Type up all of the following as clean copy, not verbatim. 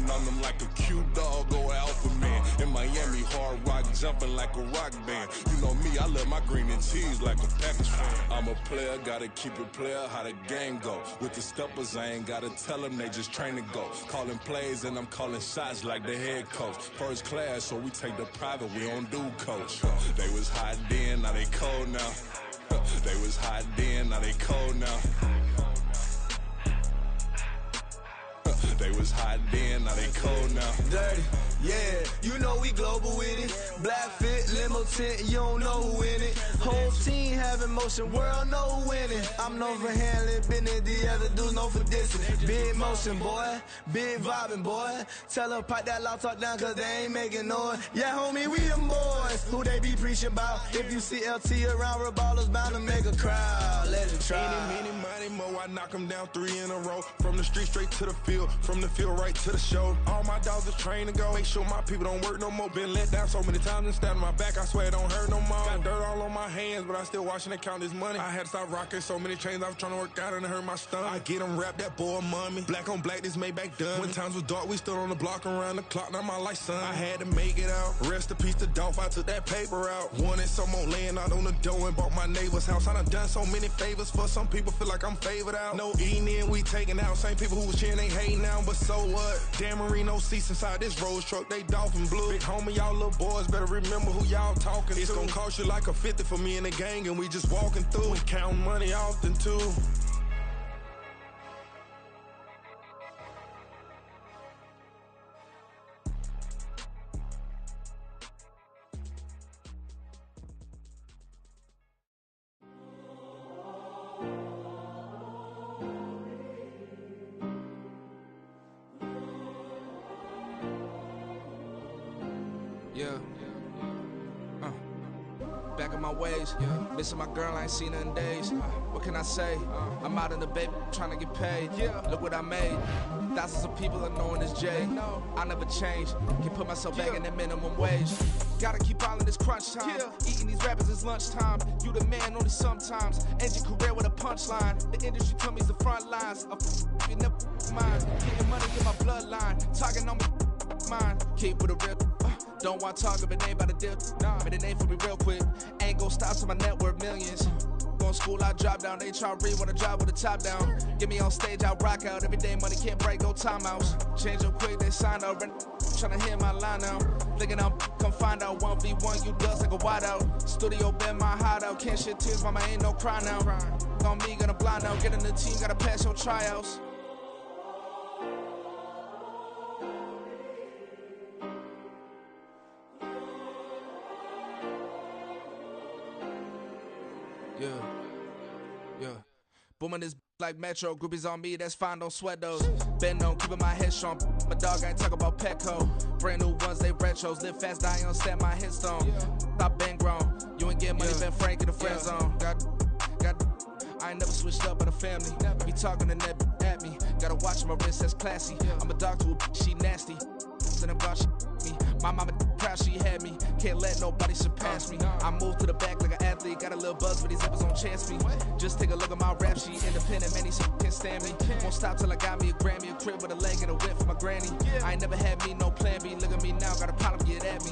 Jumping on them like a cute dog or alpha man. In Miami, hard rock jumping like a rock band. You know me, I love my green and cheese like a Packers fan. I'm a player, gotta keep it player, how the game go. With the steppers, I ain't gotta tell them, they just train to go. Calling plays and I'm calling shots like the head coach. First class, so we take the private, we don't do coach. They was hot then, now they cold now. They was hot then, now they cold now. They was hot then, now they cold now. Dirty, yeah, you know we global with it. Black fit, limo tint, you don't know who in it. Whole team having motion, world know who winning. I'm known for handling business, the other dudes known for dissing. Big motion, boy, big vibing, boy. Tell them pipe that loud talk down, cause they ain't making noise. Yeah, homie, we them boys, who they be preaching about. If you see LT around, Reballo's bound to make a crowd. Let it try. Any, money, mo, I knock them down 3 in a row. From the street straight to the field, from the field right to the show. All my dogs are trained to go. Make sure my people don't work no more. Been let down so many times and stand on my back, I swear it don't hurt no more. Got dirt all on my hands, but I still washing and count this money. I had to stop rocking so many chains, I was trying to work out and it hurt my stomach. I get them wrapped, that boy mommy. Black on black, this Maybach done. When times was dark, we stood on the block around the clock, now my life son. I had to make it out. Rest in peace to Dolph, I took that paper out. Wanted some more laying out on the dough and bought my neighbor's house. I done so many favors for some people, feel like I'm favored out. No eating in, we taking out. Same people who was cheering, they hating now, but so what? Dan Marino seats inside this Rolls truck, they dolphin blue. Big homie, y'all little boys better remember who y'all talking to. It's gonna cost you like a 50 for me and the gang, and we just walking through and counting money often too. Yeah. Back in my ways, missing my girl, I ain't seen her in days. What can I say? I'm out in the baby, trying to get paid. Look what I made. Thousands of people are knowing this Jay. I never change. Can put myself back in the minimum wage. Gotta keep all in this crunch time. Eating these rappers is lunchtime. You the man only sometimes. End your career with a punchline. The industry told me it's the front lines. You never mind. Getting money in my bloodline. Talking on me. Mine. Keep with a rip. Don't want to talk if it ain't about a dip. But it ain't for me real quick. Ain't gon' stop till my net worth millions. Going school, I drop down. They try to read when I drive with the top down. Get me on stage, I rock out. Every day money can't break, go timeouts. Change up quick, they sign up. Tryna hear my line now. Thinking I'm come find out 1v1, you dust like a wide out. Studio been my hideout. Can't shed tears, mama ain't no cry now. On me, gonna blind out. Get in the team, gotta pass your tryouts. Yeah. Booming this like Metro, groupies on me, that's fine, don't sweat those. Been on, keeping my head strong. My dog ain't talk about Petco. Brand new ones, they retros. Live fast, die on set my headstone. Stop been grown. You ain't getting money, been Frank in the friend zone. I ain't never switched up in a family. Be talking to that at me. Gotta watch my wrist, that's classy. I'm a dog to a she nasty. And I'm glad she me. My mama proud she had me. Can't let nobody surpass me. I move to the back like an athlete. Got a little buzz for these zippers on chance me. Just take a look at my rap sheet. Independent, many can't stand me. Won't stop till I got me a Grammy, a crib with a leg and a whip for my granny. I ain't never had me no plan B. Look at me now, got a problem, get at me.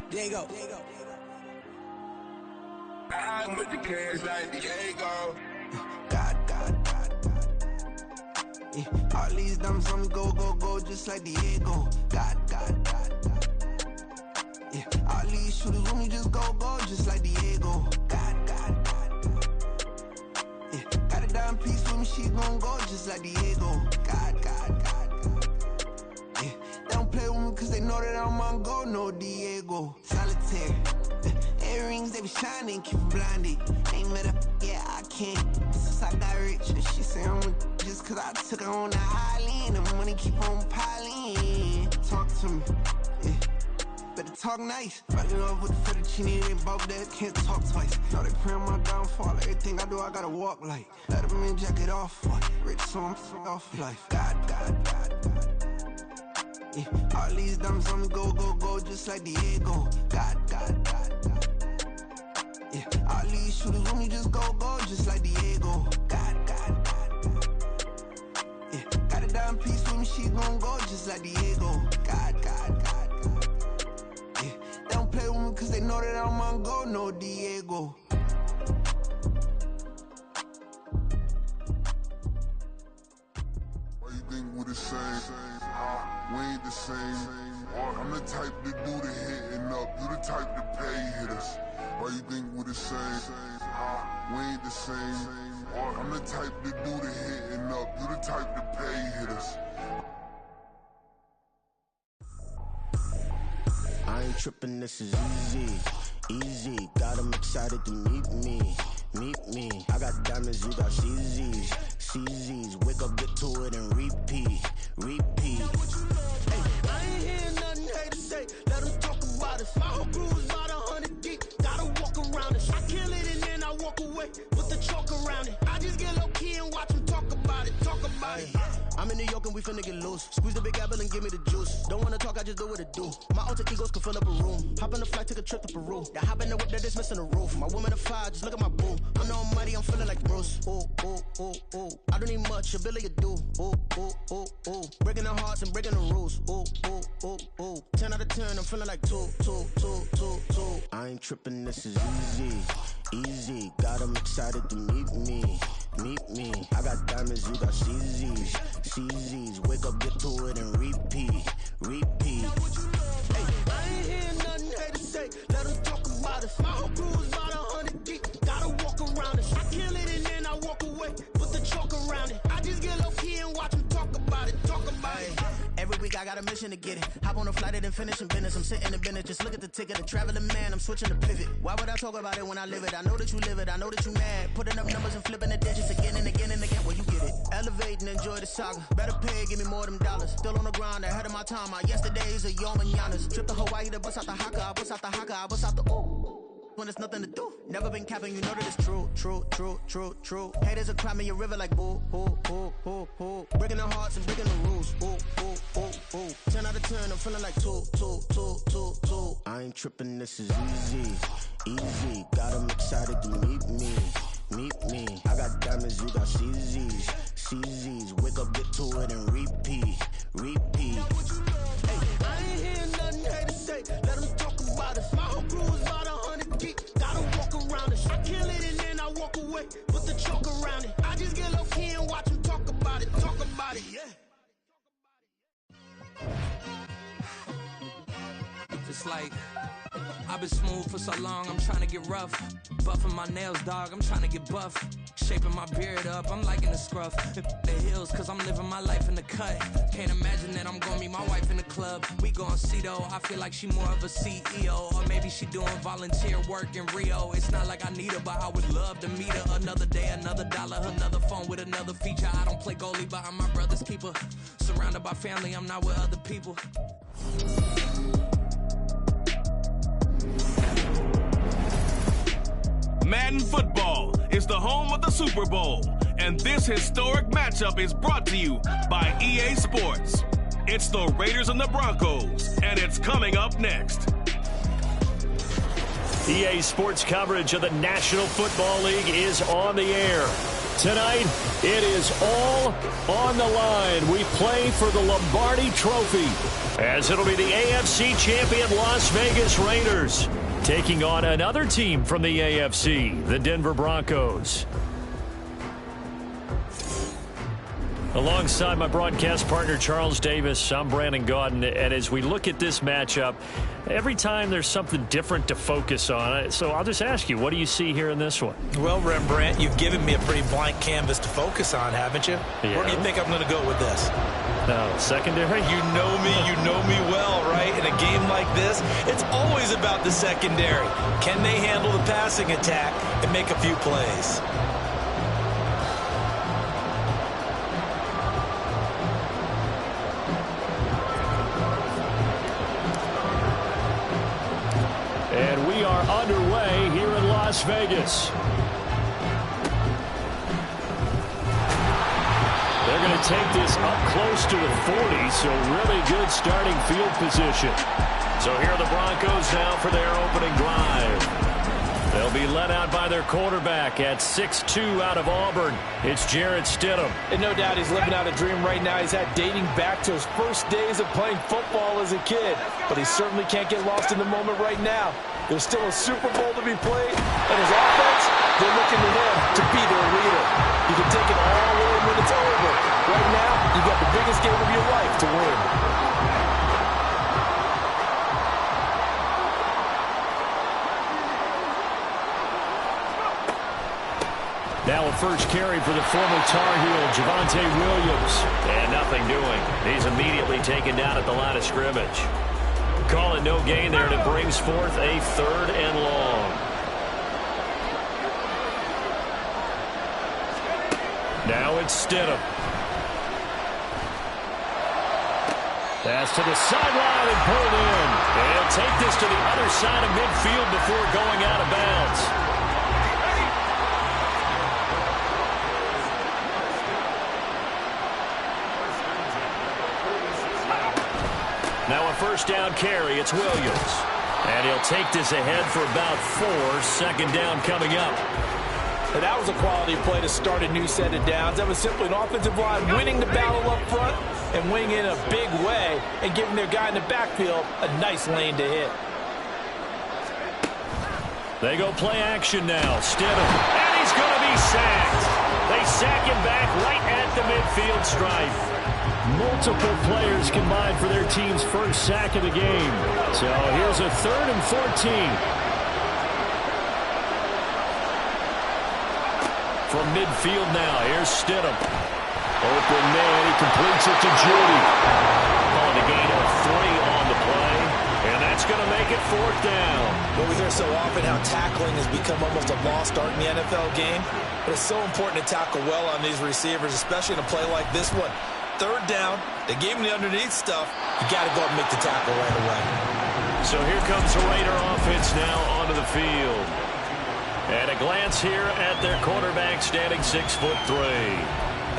There you go. I'm with the cash like Diego. God. Yeah, all these diamonds on me go, just like Diego. God. Yeah, all these shooters on me just go, just like Diego. God. Yeah, got a dime piece with me, she gon' go just like Diego. God. Yeah, they don't play with me cause they know that I'm on go, no Diego. Solitaire. Earrings, they be shining, keep them blinded. Ain't met up, yeah, I can't. Since I got rich, and she say I'm a, just cause I took her on the island. The money keep on piling. Talk to me, yeah. better talk nice. Fucking up with the fettuccine, ain't about that, can't talk twice. Now they praying my downfall, everything I do, I gotta walk like. Let them in, jacket off, what? Rich, so I'm off life. God. Yeah, all these diamonds on me go, just like Diego. God. Yeah, all these shooters on me just go, just like Diego. God. Yeah, got a dime piece with me, she gon' go just like Diego. God. Yeah, they don't play with me cause they know that I'm on go, no Diego. Why you think we're the same? We ain't the same. I'm the type to do the hitting up, you the type to pay hitters. Why you think we're the same? We ain't the same. I'm the type to do the hitting up, you the type to pay hitters. I ain't tripping, this is easy. Got 'em excited to meet me. I got diamonds, you got CZs. Wake up, get to it, and repeat. Hey, I ain't hearing nothing haters say. Let them talk about it. My whole crew is about 100 deep. Gotta walk around it. I kill it and then I walk away with the chalk around it. I just get low key and watch them talk about it. I'm in New York and we finna get loose. Squeeze the big apple and give me the juice. Don't wanna talk, I just do what it do. My alter egos can fill up a room. Hop on the flight, take a trip to Peru. That hop in the whip, that is missing the roof. My woman a fire, just look at my boo. I'm the almighty, I'm feeling like Bruce. Ooh. I don't need much, ability to do. Ooh. Breaking the hearts and breaking the rules. Ooh. 10 out of 10, I'm feeling like two. I ain't tripping, this is easy. Got 'em excited to meet me. I got diamonds, you got CZs. Wake up, get to it, and repeat. Hey, I ain't hearing nothing haters say. Let them talk about it. My whole crew is about 100 deep. Gotta walk around it. I kill it and then I walk away with the chalk around it. I just get low key and watch them talk about it. Every week I got a mission to get it. Hop on a flight and then finish in business. I'm sitting in business, just look at the ticket. A traveling man, I'm switching to pivot. Why would I talk about it when I live it? I know that you live it, I know that you mad. Putting up numbers and flipping the digits again and again. Well, you get it. Elevate and enjoy the saga. Better pay, give me more them dollars. Still on the grind, ahead of my time. My yesterdays are yo mañanas. Trip to Hawaii to bust out the haka. I bust out the ooh. When there's nothing to do. Never been capping, you know that it's true. Haters will cry me a river like boo. Breaking the hearts and breaking the rules. Ooh. 10 out of 10, I'm feeling like two. I ain't tripping, this is easy. Got 'em excited to meet me. I got diamonds, you got CZs. Wake up, get to it, and repeat. Hey, I ain't hearing nothing haters say. Let them talk about it. My whole crew is about 100 deep. Gotta walk around it. I kill it and then I walk away with the chalk around it. I just get low key and watch them talk about it. Yeah. Just like I've been smooth for so long, I'm trying to get rough. Buffing my nails, dog, I'm trying to get buff. Shaping my beard up, I'm liking the scruff. The hills, cause I'm living my life in the cut. Can't imagine that I'm gonna meet my wife in the club. We gon' see though, I feel like she more of a CEO. Or maybe she doing volunteer work in Rio. It's not like I need her, but I would love to meet her. Another day, another dollar, another phone with another feature. I don't play goalie, but I'm my brother's keeper. Surrounded by family, I'm not with other people. Madden Football is the home of the Super Bowl, and this historic matchup is brought to you by EA Sports. It's the Raiders and the Broncos, and it's coming up next. EA Sports coverage of the National Football League is on the air. Tonight, it is all on the line. We play for the Lombardi Trophy, as it'll be the AFC champion Las Vegas Raiders taking on another team from the AFC, the Denver Broncos. Alongside my broadcast partner, Charles Davis, I'm Brandon Gaudin, and as we look at this matchup, every time there's something different to focus on. So I'll just ask you, what do you see here in this one? Well, Rembrandt, you've given me a pretty blank canvas to focus on, haven't you? Yeah. Where do you think I'm going to go with this? No, secondary? You know me well, right? In a game like this, it's always about the secondary. Can they handle the passing attack and make a few plays? Las Vegas. They're going to take this up close to the 40, so really good starting field position. So here are the Broncos now for their opening drive. They'll be led out by their quarterback at 6'2" out of Auburn. It's Jarrett Stidham. And no doubt he's living out a dream right now. He's had dating back to his first days of playing football as a kid. But he certainly can't get lost in the moment right now. There's still a Super Bowl to be played. And his offense, they're looking to him to be their leader. You can take it all in when it's over. Right now, you got the biggest game of your life to win. Now a first carry for the former Tar Heel, Javonte Williams. And nothing doing. He's immediately taken down at the line of scrimmage. Call it no gain there, and it brings forth a 3rd and long. Now it's Stidham. Pass to the sideline and pulled in. And he'll take this to the other side of midfield before going out of bounds. Now a first down carry. It's Williams. And he'll take this ahead for about 4. 2nd down coming up. And that was a quality play to start a new set of downs. That was simply an offensive line winning the battle up front and winning in a big way and giving their guy in the backfield a nice lane to hit. They go play action now. Stidham. And he's going to be sacked. They sack him back right at the midfield stripe. Multiple players combined for their team's first sack of the game. So here's a 3rd and 14. From midfield now, here's Stidham. Open man, he completes it to Judy. On a gain of 3 on the play. And that's going to make it 4th down. Well, we hear so often how tackling has become almost a lost art in the NFL game. But it's so important to tackle well on these receivers, especially in a play like this one. 3rd down, they gave him the underneath stuff. You got to go and make the tackle right away. So here comes the Raider offense now onto the field. And a glance here at their quarterback standing 6'3".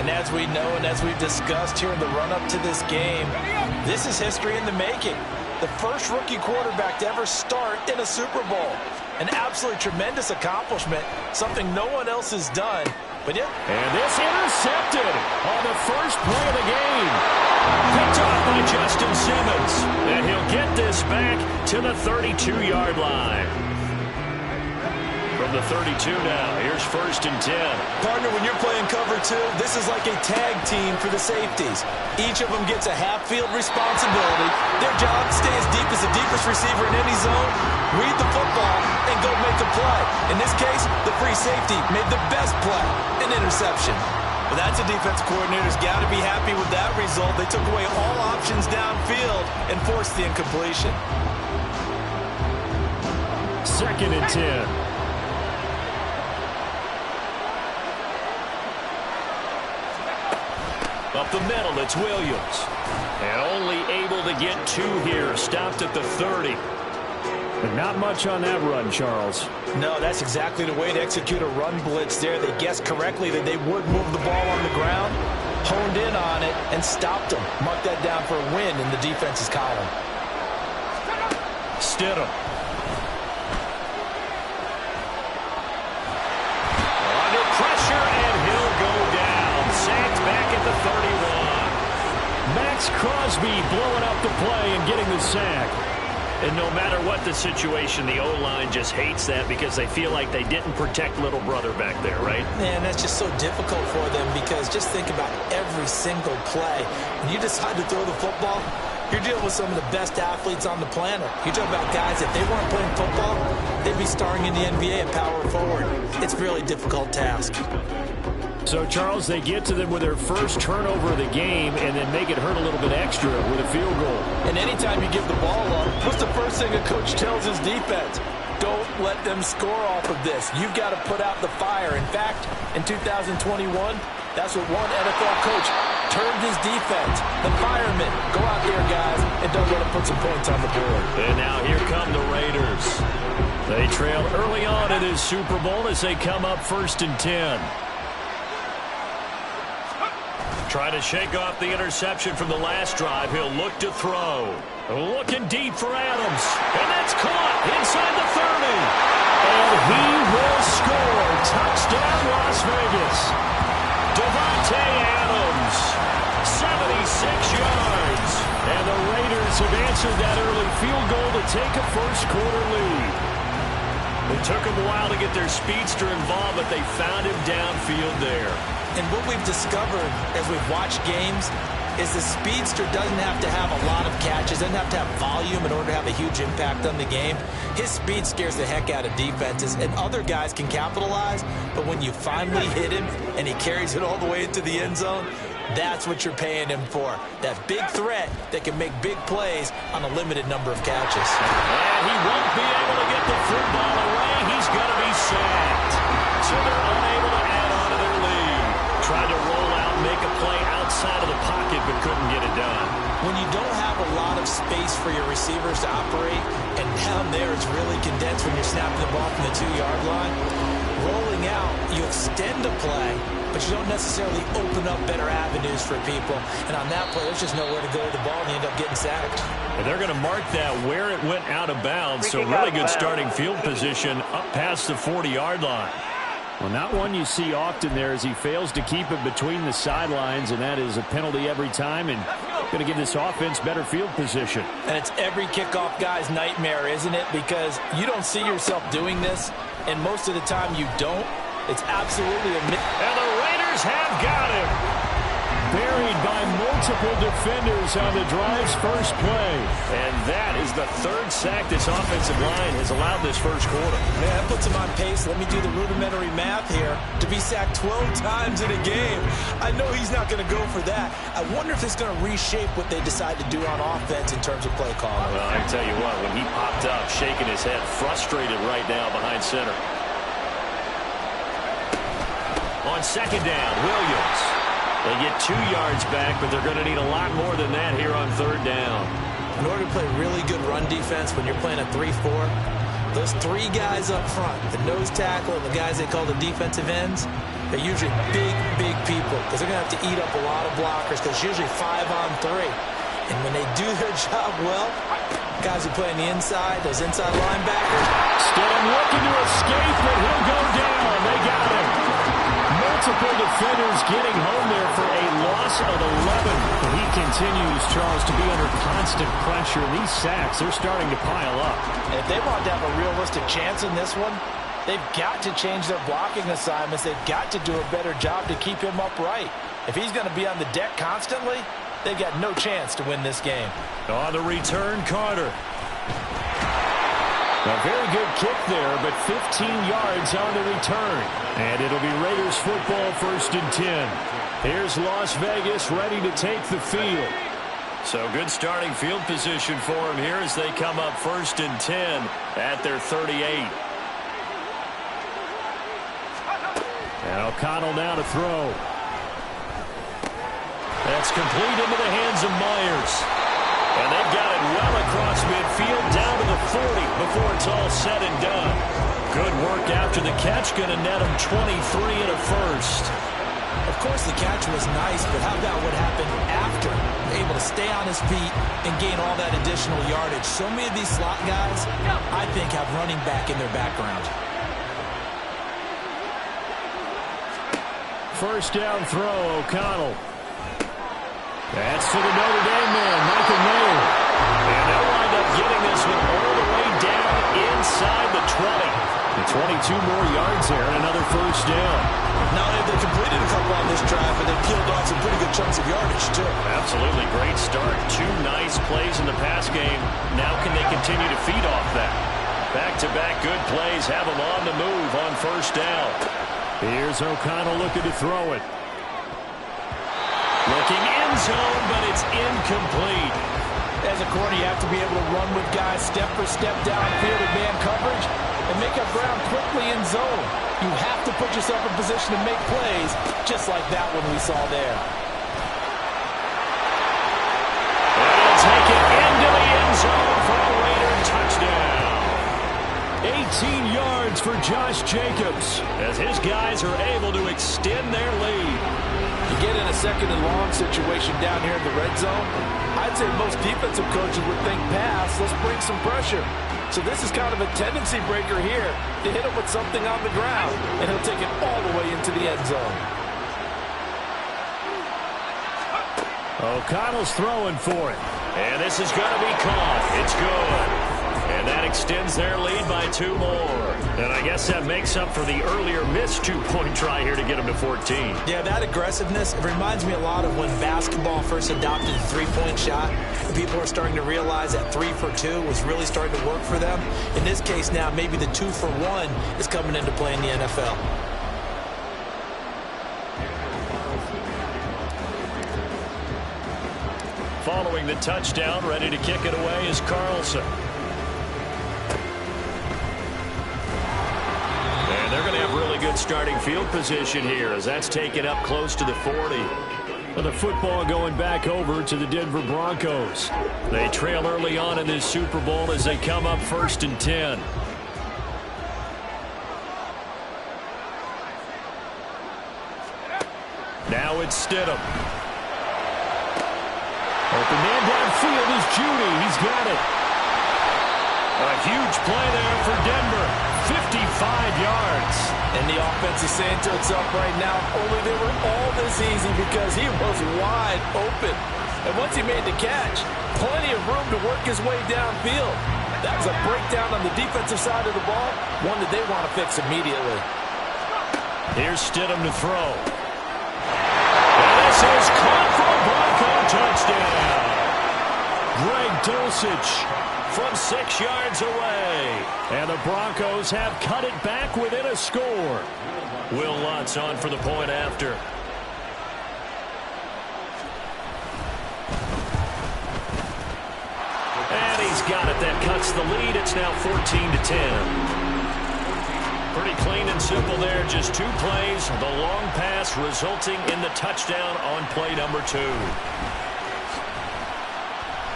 And as we know and as we've discussed here in the run-up to this game, this is history in the making. The first rookie quarterback to ever start in a Super Bowl. An absolutely tremendous accomplishment, something no one else has done. But yeah. And this intercepted on the first play of the game. Picked off by Justin Simmons. And he'll get this back to the 32-yard line. From the 32 now, here's 1st and 10. Partner, when you're playing cover 2, this is like a tag team for the safeties. Each of them gets a half-field responsibility. Their job, stay as deep as the deepest receiver in any zone, read the football, and go make the play. In this case, the free safety made the best play, an interception. But that's a defense coordinator's got to be happy with that result. They took away all options downfield and forced the incompletion. 2nd and 10. Up the middle, it's Williams. And only able to get 2 here. Stopped at the 30. But not much on that run, Charles. No, that's exactly the way to execute a run blitz there. They guessed correctly that they would move the ball on the ground, honed in on it, and stopped them. Mark that down for a win in the defense's column. Stidham. Under pressure, and he'll go down. Sacked back at the 31. Max Crosby blowing up the play and getting the sack. And no matter what the situation, the O-line just hates that because they feel like they didn't protect little brother back there, right? Man, that's just so difficult for them because just think about every single play. When you decide to throw the football, you're dealing with some of the best athletes on the planet. You talk about guys, if they weren't playing football, they'd be starring in the NBA at power forward. It's a really difficult task. So, Charles, they get to them with their first turnover of the game and then make it hurt a little bit extra with a field goal. And anytime you give the ball up, what's the first thing a coach tells his defense? Don't let them score off of this. You've got to put out the fire. In fact, in 2021, that's what one NFL coach turned his defense. The firemen, go out there, guys, and don't let them put some points on the board. And now here come the Raiders. They trailed early on in this Super Bowl as they come up 1st and 10. Trying to shake off the interception from the last drive. He'll look to throw. Looking deep for Adams. And that's caught inside the 30. And he will score. Touchdown, Las Vegas. Devontae Adams, 76 yards. And the Raiders have answered that early field goal to take a first-quarter lead. It took them a while to get their speedster involved, but they found him downfield there. And what we've discovered as we've watched games is the speedster doesn't have to have a lot of catches, doesn't have to have volume in order to have a huge impact on the game. His speed scares the heck out of defenses, and other guys can capitalize, but when you finally hit him and he carries it all the way into the end zone, that's what you're paying him for. That big threat that can make big plays on a limited number of catches. And he won't be able to get the football away. He's going to be sacked. So they're unable to add on to their lead. Tried to roll out, make a play outside of the pocket, but couldn't get it done. When you don't have a lot of space for your receivers to operate, and down there it's really condensed when you're snapping the ball from the 2-yard line, rolling out, you extend a play, but you don't necessarily open up better avenues for people. And on that play, there's just nowhere to go with the ball, and you end up getting sacked. And they're going to mark that where it went out of bounds, so really good starting field position up past the 40-yard line. Well, not one you see often there as he fails to keep it between the sidelines, and that is a penalty every time, and going to give this offense better field position. And it's every kickoff guy's nightmare, isn't it? Because you don't see yourself doing this, and most of the time you don't. It's absolutely a... And the Raiders have got him. Buried by multiple defenders on the drive's first play. And that is the 3rd sack this offensive line has allowed this first quarter. Man, that puts him on pace. Let me do the rudimentary math here. To be sacked 12 times in a game. I know he's not going to go for that. I wonder if it's going to reshape what they decide to do on offense in terms of play calling. Well, I can tell you what, when he popped up, shaking his head, frustrated right now behind center. On 2nd down, Williams. They get 2 yards back, but they're going to need a lot more than that here on 3rd down. In order to play really good run defense when you're playing a 3-4, those 3 guys up front, the nose tackle and the guys they call the defensive ends, they're usually big, big people because they're going to have to eat up a lot of blockers because it's usually 5 on 3. And when they do their job well, guys who play on the inside, those inside linebackers. Stidham looking to escape, but he'll go down. They got him. Multiple defenders getting home there for a loss of 11. He continues, Charles, to be under constant pressure. These sacks, they're starting to pile up. And if they want to have a realistic chance in this one, they've got to change their blocking assignments. They've got to do a better job to keep him upright. If he's going to be on the deck constantly, they've got no chance to win this game. On the return, Carter. A very good kick there, but 15 yards on the return. And it'll be Raiders football 1st and 10. Here's Las Vegas ready to take the field. So good starting field position for them here as they come up 1st and 10 at their 38. And O'Connell now to throw. That's complete into the hands of Myers. And they've got it well across midfield down to the 40 before it's all said and done. Good work after the catch, going to net him 23 and a first. Of course, the catch was nice, but how about what happened after? Able to stay on his feet and gain all that additional yardage. So many of these slot guys, I think, have running back in their background. First down throw, O'Connell. That's to the Notre Dame man, Michael Mayer. And they'll wind up getting this one all the way down inside the 20. 22 more yards there and another first down. Not only have they completed a couple on this drive, but they've peeled off some pretty good chunks of yardage, too. Absolutely. Great start. 2 nice plays in the pass game. Now can they continue to feed off that? Back-to-back good plays have them on the move on first down. Here's O'Connell looking to throw it. Looking end zone, but it's incomplete. As a corner, you have to be able to run with guys step for step downfield in man coverage and make up ground quickly in zone. You have to put yourself in position to make plays just like that one we saw there. 18 yards for Josh Jacobs as his guys are able to extend their lead. You get in a second and long situation down here in the red zone, I'd say most defensive coaches would think pass, let's bring some pressure. So this is kind of a tendency breaker here to hit him with something on the ground, and he'll take it all the way into the end zone. O'Connell's throwing for it. And this is going to be caught. It's good. And that extends their lead by 2 more. And I guess that makes up for the earlier missed 2-point try here to get them to 14. Yeah, that aggressiveness, it reminds me a lot of when basketball first adopted the three-point shot. And people are starting to realize that 3 for 2 was really starting to work for them. In this case now, maybe the 2 for 1 is coming into play in the NFL. Following the touchdown, ready to kick it away is Carlson. And they're going to have really good starting field position here as that's taken up close to the 40. And the football going back over to the Denver Broncos. They trail early on in this Super Bowl as they come up 1st and 10. Now it's Stidham. Open man downfield is Judy. He's got it. A huge play there for Denver. 55 yards. And the offense is saying to itself right now, only they were all this easy because he was wide open. And once he made the catch, plenty of room to work his way downfield. That was a breakdown on the defensive side of the ball, one that they want to fix immediately. Here's Stidham to throw. And this is caught for a Bronco touchdown. Greg Dulcich from 6 yards away. And the Broncos have cut it back within a score. Will Lutz on for the point after. And he's got it. That cuts the lead. It's now 14-10. Pretty clean and simple there. Just 2 plays. The long pass resulting in the touchdown on play number 2.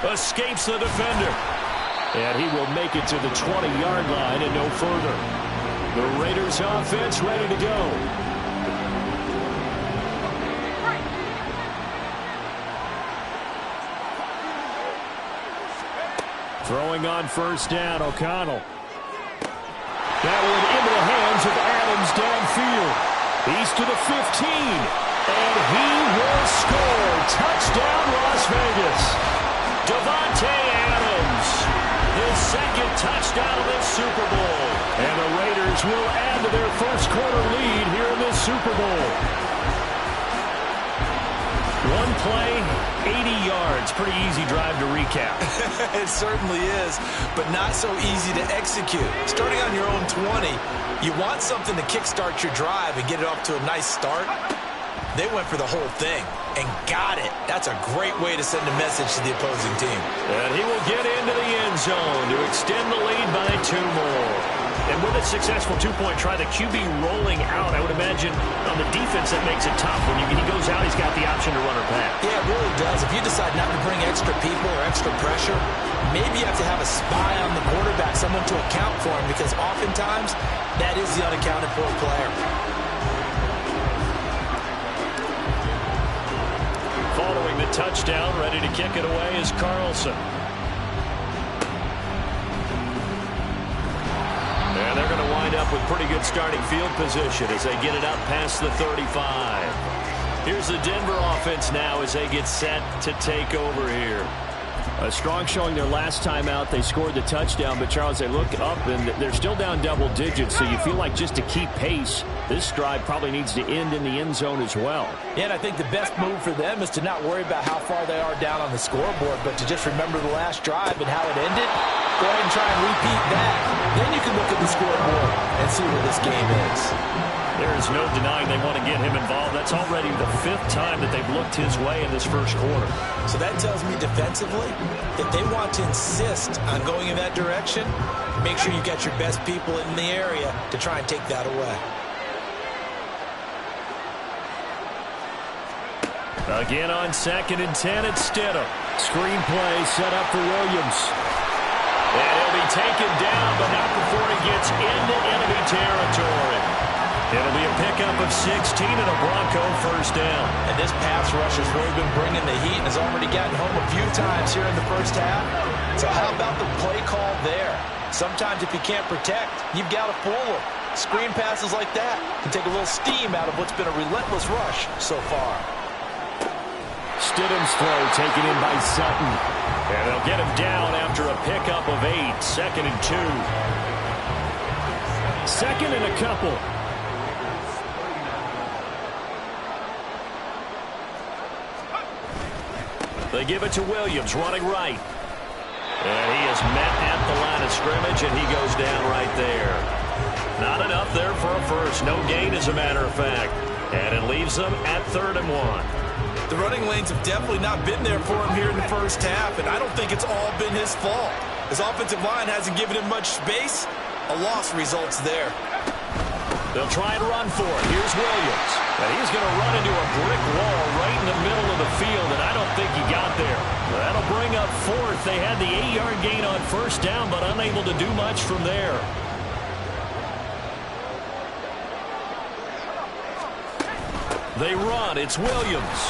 Escapes the defender. And he will make it to the 20-yard line and no further. The Raiders offense ready to go. Throwing on 1st down, O'Connell. That one into the hands of Adams downfield. He's to the 15. And he will score. Touchdown, Las Vegas. Davante Adams. His 2nd touchdown of this Super Bowl. And the Raiders will add to their first quarter lead here in this Super Bowl. 1 play, 80 yards. Pretty easy drive to recap. It certainly is, but not so easy to execute. Starting on your own 20, you want something to kickstart your drive and get it off to a nice start. They went for the whole thing and got it. That's a great way to send a message to the opposing team. And he will get into the end zone to extend the lead by 2 more. And with a successful 2-point try, the QB rolling out, I would imagine on the defense that makes it tough. When he goes out, he's got the option to run or pass. Yeah, it really does. If you decide not to bring extra people or extra pressure, maybe you have to have a spy on the quarterback, someone to account for him, because oftentimes that is the unaccounted for player. Following the touchdown, ready to kick it away is Carlson. And they're going to wind up with pretty good starting field position as they get it up past the 35. Here's the Denver offense now as they get set to take over here. A strong showing their last time out. They scored the touchdown, but Charles, they look up and they're still down double digits, so you feel like just to keep pace, this drive probably needs to end in the end zone as well. Yeah, and I think the best move for them is to not worry about how far they are down on the scoreboard, but to just remember the last drive and how it ended. Go ahead and try and repeat that. Then you can look at the scoreboard and see where this game is. There is no denying they want to get him involved. That's already the 5th time that they've looked his way in this first quarter. So that tells me defensively, if they want to insist on going in that direction, make sure you got your best people in the area to try and take that away. Again on 2nd and 10, it's Stidham. Screen play set up for Williams. And he'll be taken down, but not before he gets into enemy territory. It'll be a pickup of 16 and a Bronco first down. And this pass rush has really been bringing the heat and has already gotten home a few times here in the first half. So how about the play call there? Sometimes if you can't protect, you've got to fool them. Screen passes like that can take a little steam out of what's been a relentless rush so far. Stidham's throw taken in by Sutton. And they'll get him down after a pickup of 8. 2nd and 2. 2nd and a couple. They give it to Williams, running right. And he is met at the line of scrimmage, and he goes down right there. Not enough there for a first. No gain, as a matter of fact. And it leaves them at 3rd and 1. The running lanes have definitely not been there for him here in the first half, and I don't think it's all been his fault. His offensive line hasn't given him much space. A loss results there. They'll try and run for it. Here's Williams. And he's going to run into a brick wall right in the middle of the field, and I don't think he got there. That'll bring up 4th. They had the 8-yard gain on first down, but unable to do much from there. They run. It's Williams.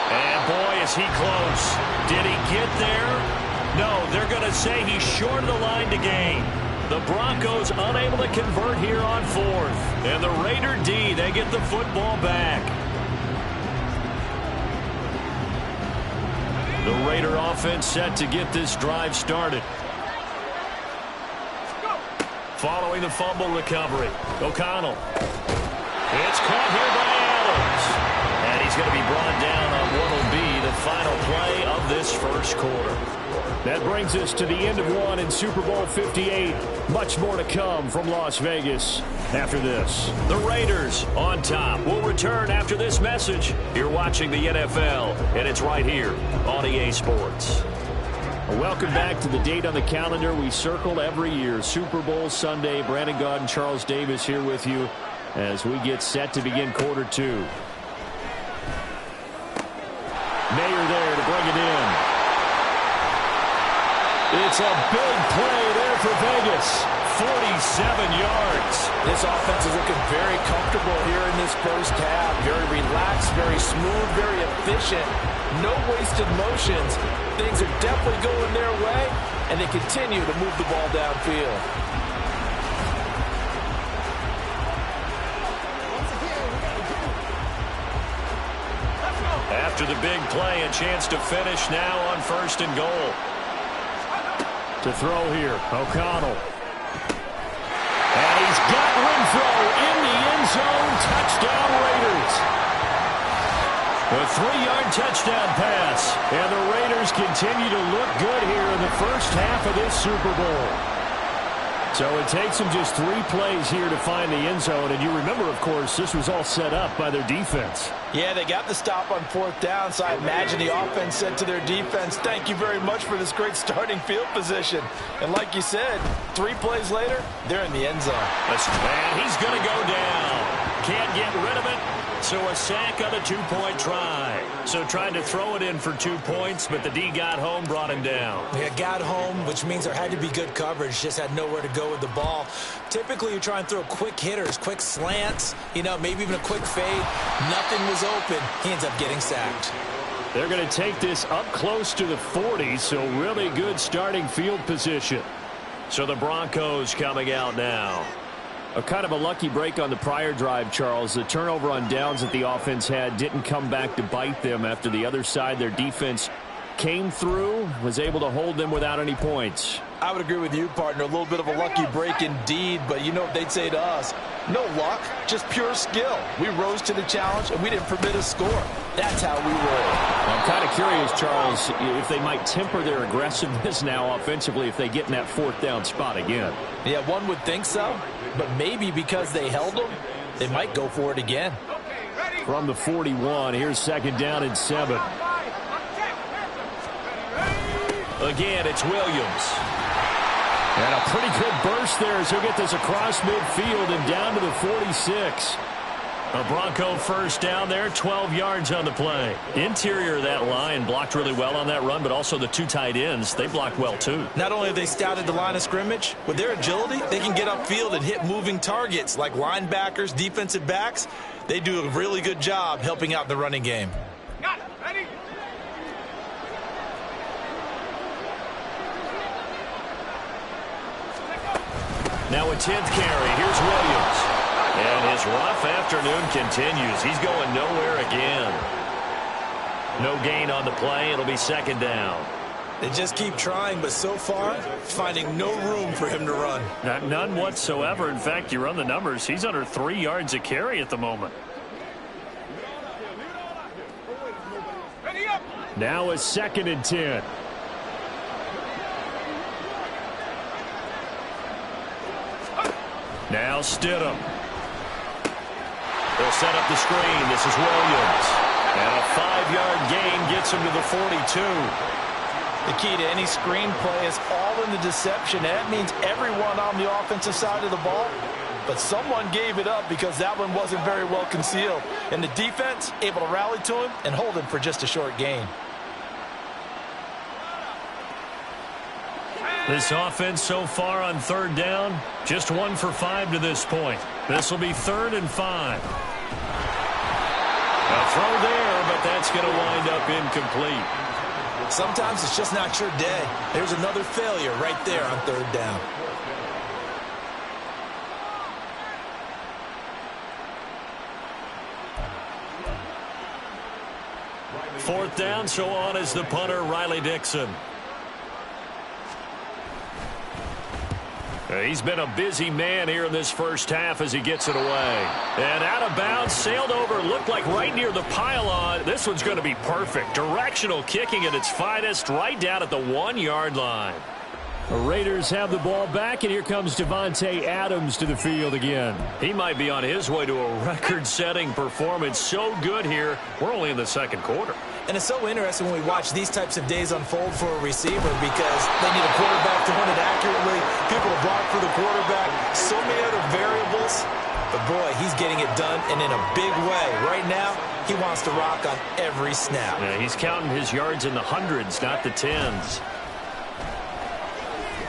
And boy, is he close. Did he get there? No, they're going to say he's short of the line to gain. The Broncos unable to convert here on 4th. And the Raider D, they get the football back. The Raider offense set to get this drive started. Following the fumble recovery, O'Connell. It's caught here by Adams. And he's going to be brought down on what will be the final play of this first quarter. That brings us to the end of 1 in Super Bowl 58. Much more to come from Las Vegas after this. The Raiders on top. We'll return after this message. You're watching the NFL, and it's right here on EA Sports. Welcome back to the date on the calendar we circle every year. Super Bowl Sunday. Brandon Gaud and Charles Davis here with you as we get set to begin quarter 2. Mayer there to bring it in. It's a big play there for Vegas. 47 yards. This offense is looking very comfortable here in this first half. Very relaxed, very smooth, very efficient. No wasted motions. Things are definitely going their way, and they continue to move the ball downfield. After the big play, a chance to finish now on 1st and goal. To throw here, O'Connell. And he's got Renfro in the end zone. Touchdown, Raiders. A 3-yard touchdown pass. And the Raiders continue to look good here in the first half of this Super Bowl. So it takes them just 3 plays here to find the end zone. And you remember, of course, this was all set up by their defense. Yeah, they got the stop on 4th down, so I imagine the offense said to their defense, thank you very much for this great starting field position. And like you said, 3 plays later, they're in the end zone. And he's going to go down. Can't get rid of it. So a sack on a 2-point try. So trying to throw it in for 2 points, but the D got home, brought him down. Yeah, got home, which means there had to be good coverage. Just had nowhere to go with the ball. Typically, you try and throw quick hitters, quick slants, maybe even a quick fade. Nothing was open. He ends up getting sacked. They're going to take this up close to the 40, so really good starting field position. So the Broncos coming out now. A kind of a lucky break on the prior drive, Charles. The turnover on downs that the offense had didn't come back to bite them after the other side. Their defense came through, was able to hold them without any points. I would agree with you, partner. A little bit of a lucky break indeed, but you know what they'd say to us? No luck, just pure skill. We rose to the challenge, and we didn't permit a score. That's how we roll. I'm kind of curious, Charles, if they might temper their aggressiveness now offensively if they get in that 4th down spot again. Yeah, one would think so, but maybe because they held them, they might go for it again. From the 41, here's 2nd down and 7. Again, it's Williams. And a pretty good burst there as he'll get this across midfield and down to the 46. A Bronco first down there, 12 yards on the play. Interior of that line blocked really well on that run, but also the two tight ends, they blocked well too. Not only have they scouted the line of scrimmage, with their agility, they can get upfield and hit moving targets like linebackers, defensive backs. They do a really good job helping out the running game. Now a 10th carry. Here's Williams. And his rough afternoon continues. He's going nowhere again. No gain on the play. It'll be second down. They just keep trying, but so far, finding no room for him to run. None whatsoever. In fact, you run the numbers. He's under 3 yards a carry at the moment. Now a 2nd and 10. Now Stidham. They'll set up the screen. This is Williams. And a 5-yard gain gets him to the 42. The key to any screen play is all in the deception. That means everyone on the offensive side of the ball. But someone gave it up because that one wasn't very well concealed. And the defense able to rally to him and hold him for just a short gain. This offense so far on 3rd down, just 1 for 5 to this point. This will be 3rd and 5. A throw there, but that's going to wind up incomplete. Sometimes it's just not your day. There's another failure right there on 3rd down. Fourth down, so on is the punter, Riley Dixon. He's been a busy man here in this first half as he gets it away. And out of bounds, sailed over, looked like right near the pylon. This one's going to be perfect. Directional kicking at its finest, right down at the 1-yard line. The Raiders have the ball back, and here comes Davante Adams to the field again. He might be on his way to a record-setting performance. So good here. We're only in the 2nd quarter. And it's so interesting when we watch these types of days unfold for a receiver because they need a quarterback to run it accurately, people to block for the quarterback, so many other variables. But, boy, he's getting it done and in a big way. Right now, he wants to rock on every snap. Yeah, he's counting his yards in the hundreds, not the tens.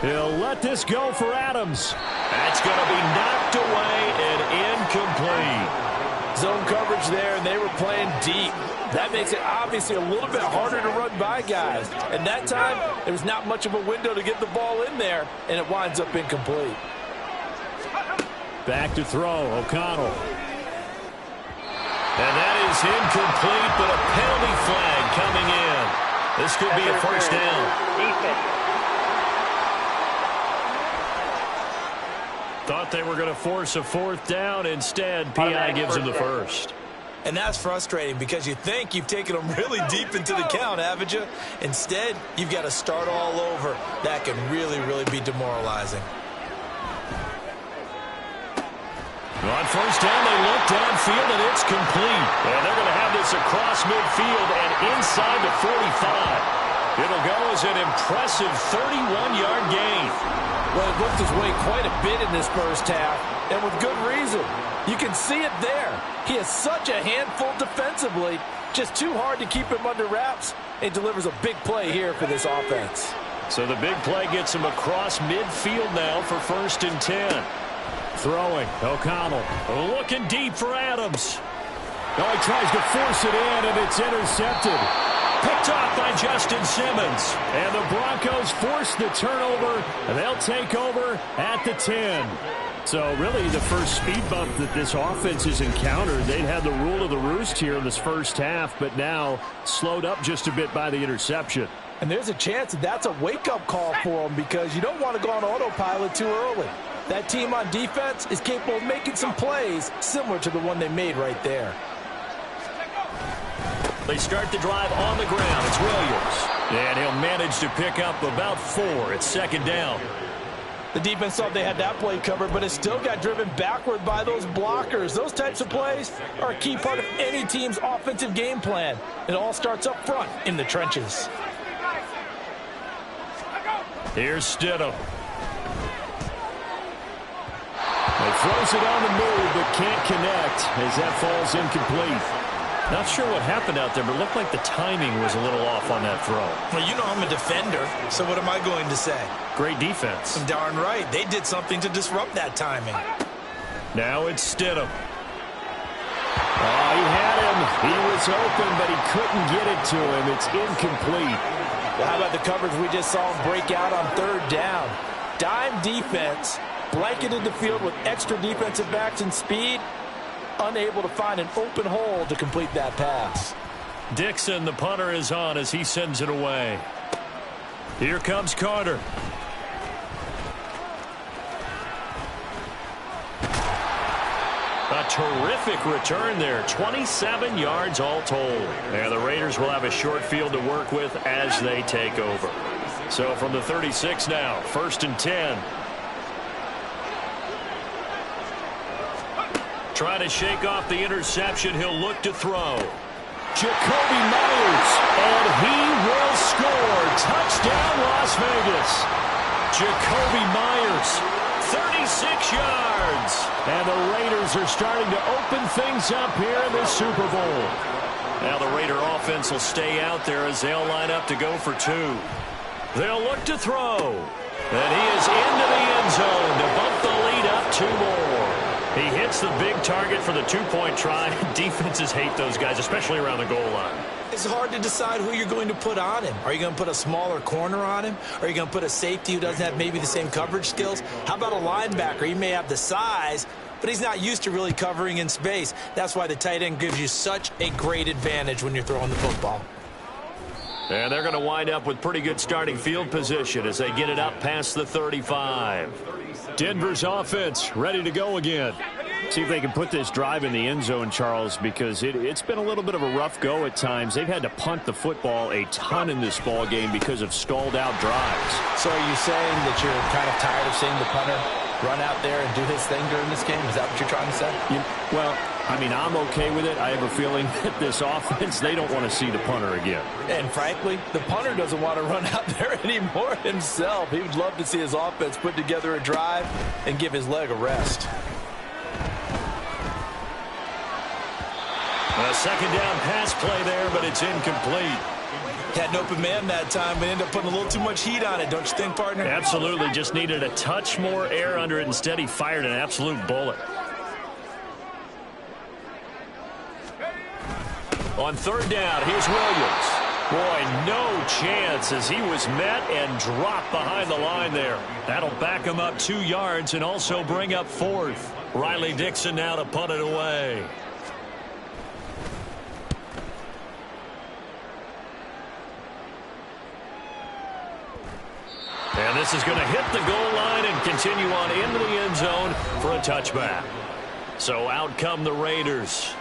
He'll let this go for Adams. That's going to be knocked away and incomplete. Zone coverage there, and they were playing deep. That makes it obviously a little bit harder to run by guys. And that time, there was not much of a window to get the ball in there, and it winds up incomplete. Back to throw, O'Connell. And that is incomplete, but a penalty flag coming in. This could be a first down. Thought they were going to force a 4th down. Instead, P.I. gives him the first. And that's frustrating because you think you've taken them really deep into the count, haven't you? Instead, you've got to start all over. That can really, really be demoralizing. On first down, they look downfield, and it's complete. And they're going to have this across midfield and inside the 45. It'll go as an impressive 31-yard gain. Well, it looked his way quite a bit in this first half, and with good reason. You can see it there. He is such a handful defensively, just too hard to keep him under wraps, and delivers a big play here for this offense. So the big play gets him across midfield now for 1st and 10. Throwing, O'Connell looking deep for Adams. Oh, he tries to force it in, and it's intercepted. Picked off by Justin Simmons. And the Broncos force the turnover, and they'll take over at the 10. So really the first speed bump that this offense has encountered. They'd had the rule of the roost here in this first half, but now slowed up just a bit by the interception. And there's a chance that that's a wake-up call for them because you don't want to go on autopilot too early. That team on defense is capable of making some plays similar to the one they made right there. They start the drive on the ground. It's Williams. And he'll manage to pick up about 4. It's 2nd down. The defense thought they had that play covered, but it still got driven backward by those blockers. Those types of plays are a key part of any team's offensive game plan. It all starts up front in the trenches. Here's Stidham. He throws it on the move, but can't connect as that falls incomplete. Not sure what happened out there, but it looked like the timing was a little off on that throw. Well, you know I'm a defender, so what am I going to say? Great defense. Darn right. They did something to disrupt that timing. Now it's Stidham. Oh, he had him. He was open, but he couldn't get it to him. It's incomplete. Well, how about the coverage we just saw him break out on third down? Dime defense, blanketed the field with extra defensive backs and speed, unable to find an open hole to complete that pass. Dixon, the punter, is on as he sends it away. Here comes Carter. A terrific return there. 27 yards all told. And the Raiders will have a short field to work with as they take over. So from the 36 now, 1st and 10. Trying to shake off the interception. He'll look to throw. Jacoby Myers, and he will score. Touchdown, Las Vegas. Jacoby Myers, 36 yards. And the Raiders are starting to open things up here in the Super Bowl. Now the Raider offense will stay out there as they'll line up to go for 2. They'll look to throw. And he is into the end zone to bump the lead up 2 more. He hits the big target for the 2-point try. Defenses hate those guys, especially around the goal line. It's hard to decide who you're going to put on him. Are you going to put a smaller corner on him? Are you going to put a safety who doesn't have maybe the same coverage skills? How about a linebacker? He may have the size, but he's not used to really covering in space. That's why the tight end gives you such a great advantage when you're throwing the football. And they're going to wind up with pretty good starting field position as they get it up past the 35. Denver's offense ready to go again. See if they can put this drive in the end zone, Charles, because it's been a little bit of a rough go at times. They've had to punt the football a ton in this ball game because of stalled out drives. So are you saying that you're kind of tired of seeing the punter run out there and do his thing during this game? Is that what you're trying to say? Well, I mean, I'm okay with it. I have a feeling that this offense, they don't want to see the punter again. And frankly, the punter doesn't want to run out there anymore himself. He would love to see his offense put together a drive and give his leg a rest. A second down pass play there, but it's incomplete. Had an open man that time, but ended up putting a little too much heat on it, don't you think, partner? Absolutely. Just needed a touch more air under it. Instead, he fired an absolute bullet. On third down, here's Williams. Boy, no chance as he was met and dropped behind the line there. That'll back him up 2 yards and also bring up 4th. Riley Dixon now to punt it away. And this is going to hit the goal line and continue on into the end zone for a touchback. So out come the Raiders.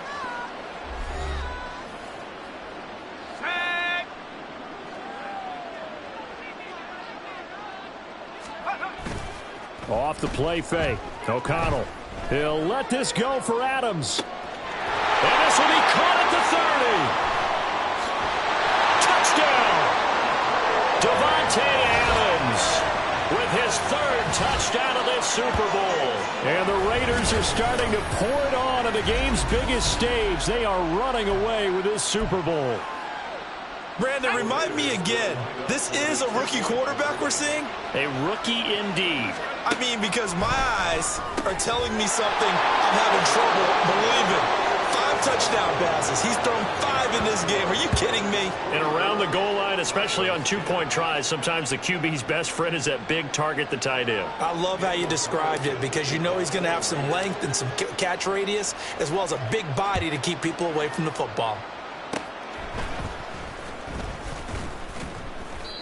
Off the play fake. O'Connell. He'll let this go for Adams. And this will be caught at the 30. Touchdown. Devontae Adams with his 3rd touchdown of this Super Bowl. And the Raiders are starting to pour it on the game's biggest stage. They are running away with this Super Bowl. Brandon, remind me again, this is a rookie quarterback we're seeing? A rookie indeed. I mean, because my eyes are telling me something I'm having trouble believing. 5 touchdown passes. He's thrown 5 in this game. Are you kidding me? And around the goal line, especially on 2-point tries, sometimes the QB's best friend is that big target, the tight end. I love how you described it because you know he's going to have some length and some catch radius as well as a big body to keep people away from the football.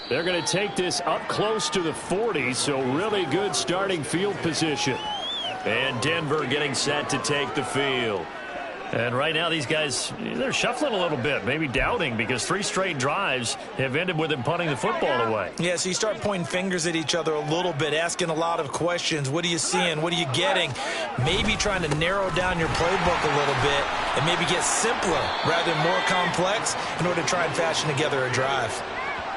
They're going to take this up close to the 40, so really good starting field position. And Denver getting set to take the field. And right now these guys, they're shuffling a little bit, maybe doubting, because 3 straight drives have ended with them punting the football away. Yeah, so you start pointing fingers at each other a little bit, asking a lot of questions. What are you seeing? What are you getting? Maybe trying to narrow down your playbook a little bit and maybe get simpler rather than more complex in order to try and fashion together a drive.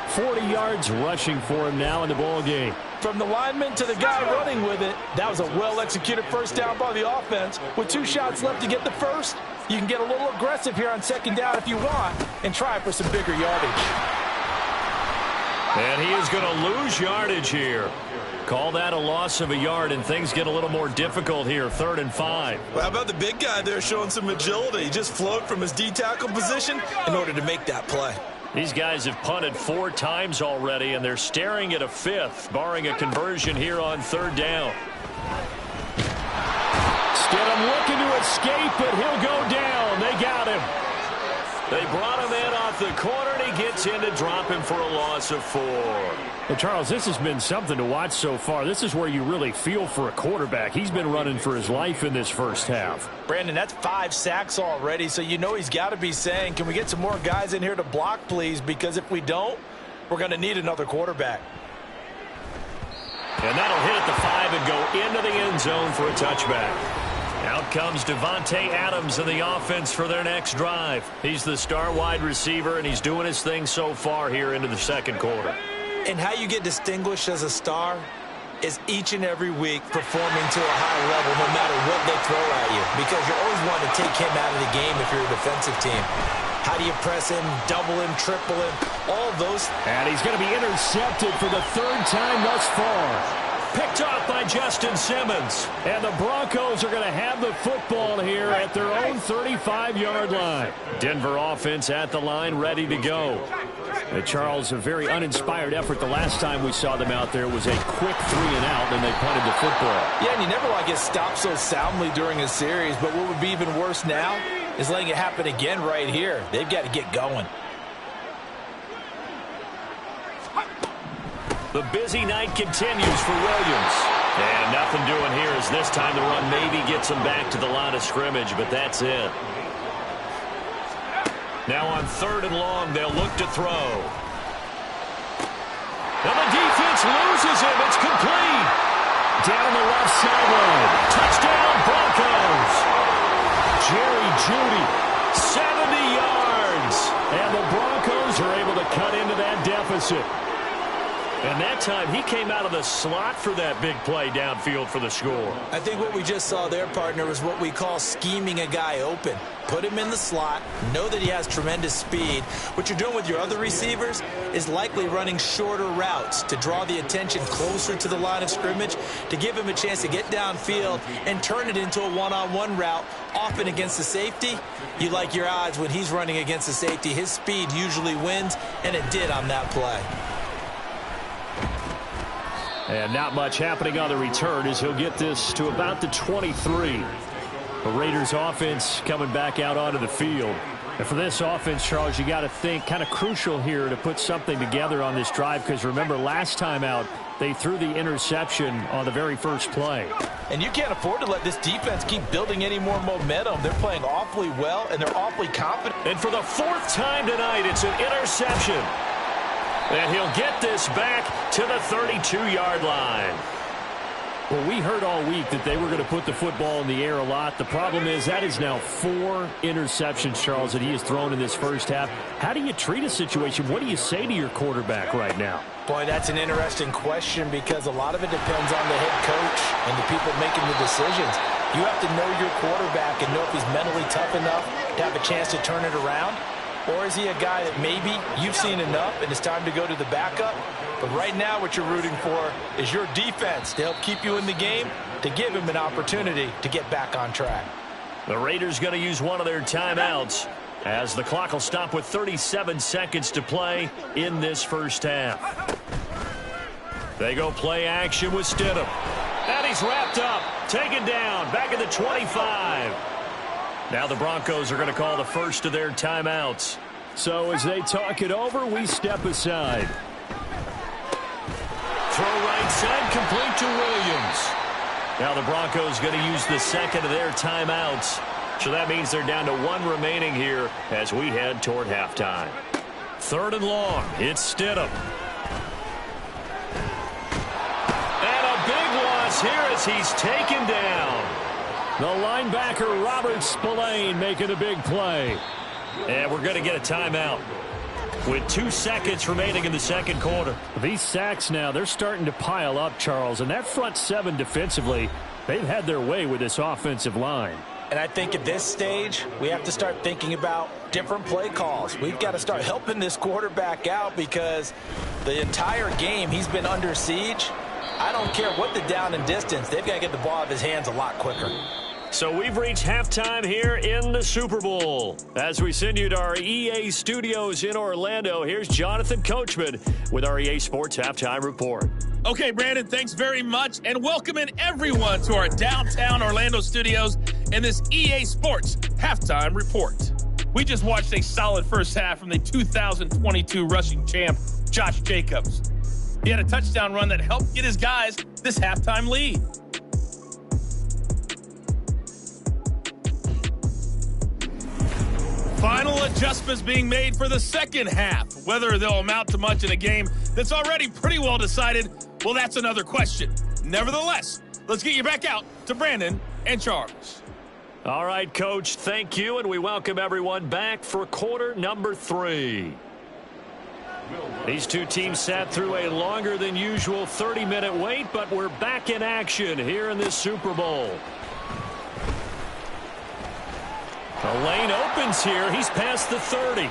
40 yards rushing for him now in the ball game. From the lineman to the guy running with it, that was a well-executed first down by the offense. With 2 shots left to get the first, you can get a little aggressive here on second down if you want and try for some bigger yardage. And he is going to lose yardage here. Call that a loss of a yard, and things get a little more difficult here, 3rd and 5. Well, how about the big guy there showing some agility? He just flowed from his D-tackle position in order to make that play. These guys have punted 4 times already, and they're staring at a 5th, barring a conversion here on 3rd down. Stidham looking to escape, but he'll go down. They got him. They brought him in off the corner, and he gets in to drop him for a loss of 4. Well, Charles, this has been something to watch so far. This is where you really feel for a quarterback. He's been running for his life in this first half. Brandon, that's 5 sacks already, so you know he's got to be saying, can we get some more guys in here to block, please? Because if we don't, we're going to need another quarterback. And that'll hit at the 5 and go into the end zone for a touchback. Out comes Devontae Adams in the offense for their next drive. He's the star wide receiver, and he's doing his thing so far here into the second quarter. And how you get distinguished as a star is each and every week performing to a high level no matter what they throw at you, because you're always wanting to take him out of the game if you're a defensive team. How do you press him, double him, triple him, all those. And he's going to be intercepted for the 3rd time thus far. Picked off by Justin Simmons. And the Broncos are going to have the football here at their own 35-yard line. Denver offense at the line, ready to go. Charles, a very uninspired effort. The last time we saw them out there was a quick 3-and-out, and they punted the football. Yeah, and you never like get stopped so soundly during a series, but what would be even worse now is letting it happen again right here. They've got to get going. The busy night continues for Williams. And nothing doing here as this time the run maybe gets him back to the line of scrimmage, but that's it. Now on 3rd and long, they'll look to throw. And the defense loses him. It's complete. Down the left sideline. Touchdown, Broncos. Jerry Jeudy, 70 yards. And the Broncos are able to cut into that deficit. And that time, he came out of the slot for that big play downfield for the score. I think what we just saw there, partner, was what we call scheming a guy open. Put him in the slot, know that he has tremendous speed. What you're doing with your other receivers is likely running shorter routes to draw the attention closer to the line of scrimmage, to give him a chance to get downfield and turn it into a one-on-one route, often against the safety. You like your odds when he's running against the safety. His speed usually wins, and it did on that play. And not much happening on the return as he'll get this to about the 23. The Raiders offense coming back out onto the field. And for this offense, Charles, you got to think kind of crucial here to put something together on this drive, because remember last time out they threw the interception on the very first play. And you can't afford to let this defense keep building any more momentum. They're playing awfully well, and they're awfully confident. And for the 4th time tonight, it's an interception. And he'll get this back to the 32-yard line. Well, we heard all week that they were going to put the football in the air a lot. The problem is that is now 4 interceptions, Charles, that he has thrown in this first half. How do you treat a situation? What do you say to your quarterback right now? Boy, that's an interesting question, because a lot of it depends on the head coach and the people making the decisions. You have to know your quarterback and know if he's mentally tough enough to have a chance to turn it around. Or is he a guy that maybe you've seen enough and it's time to go to the backup? But right now what you're rooting for is your defense to help keep you in the game, to give him an opportunity to get back on track. The Raiders going to use one of their timeouts as the clock will stop with 37 seconds to play in this first half. They go play action with Stidham. And he's wrapped up, taken down, back at the 25. Now the Broncos are going to call the first of their timeouts. So as they talk it over, we step aside. Throw right side, complete to Williams. Now the Broncos going to use the second of their timeouts. So that means they're down to 1 remaining here as we head toward halftime. 3rd and long, it's Stidham. And a big loss here as he's taken down. The linebacker, Robert Spillane, making a big play. And we're going to get a timeout. with 2 seconds remaining in the second quarter. These sacks now, they're starting to pile up, Charles. And that front seven defensively, they've had their way with this offensive line. And I think at this stage, we have to start thinking about different play calls. We've got to start helping this quarterback out because the entire game he's been under siege. I don't care what the down and distance. They've got to get the ball out of his hands a lot quicker. So we've reached halftime here in the Super Bowl. As we send you to our EA studios in Orlando, here's Jonathan Coachman with our EA Sports Halftime Report. Okay, Brandon, thanks very much, and welcome in everyone to our downtown Orlando studios in this EA Sports Halftime Report. We just watched a solid first half from the 2022 rushing champ, Josh Jacobs. He had a touchdown run that helped get his guys this halftime lead. Final adjustments being made for the second half. Whether they'll amount to much in a game that's already pretty well decided, well, that's another question. Nevertheless, let's get you back out to Brandon and Charles. All right, Coach, thank you, and we welcome everyone back for quarter number 3. These two teams sat through a longer than usual 30-minute wait, but we're back in action here in this Super Bowl. The lane opens here. He's past the 30.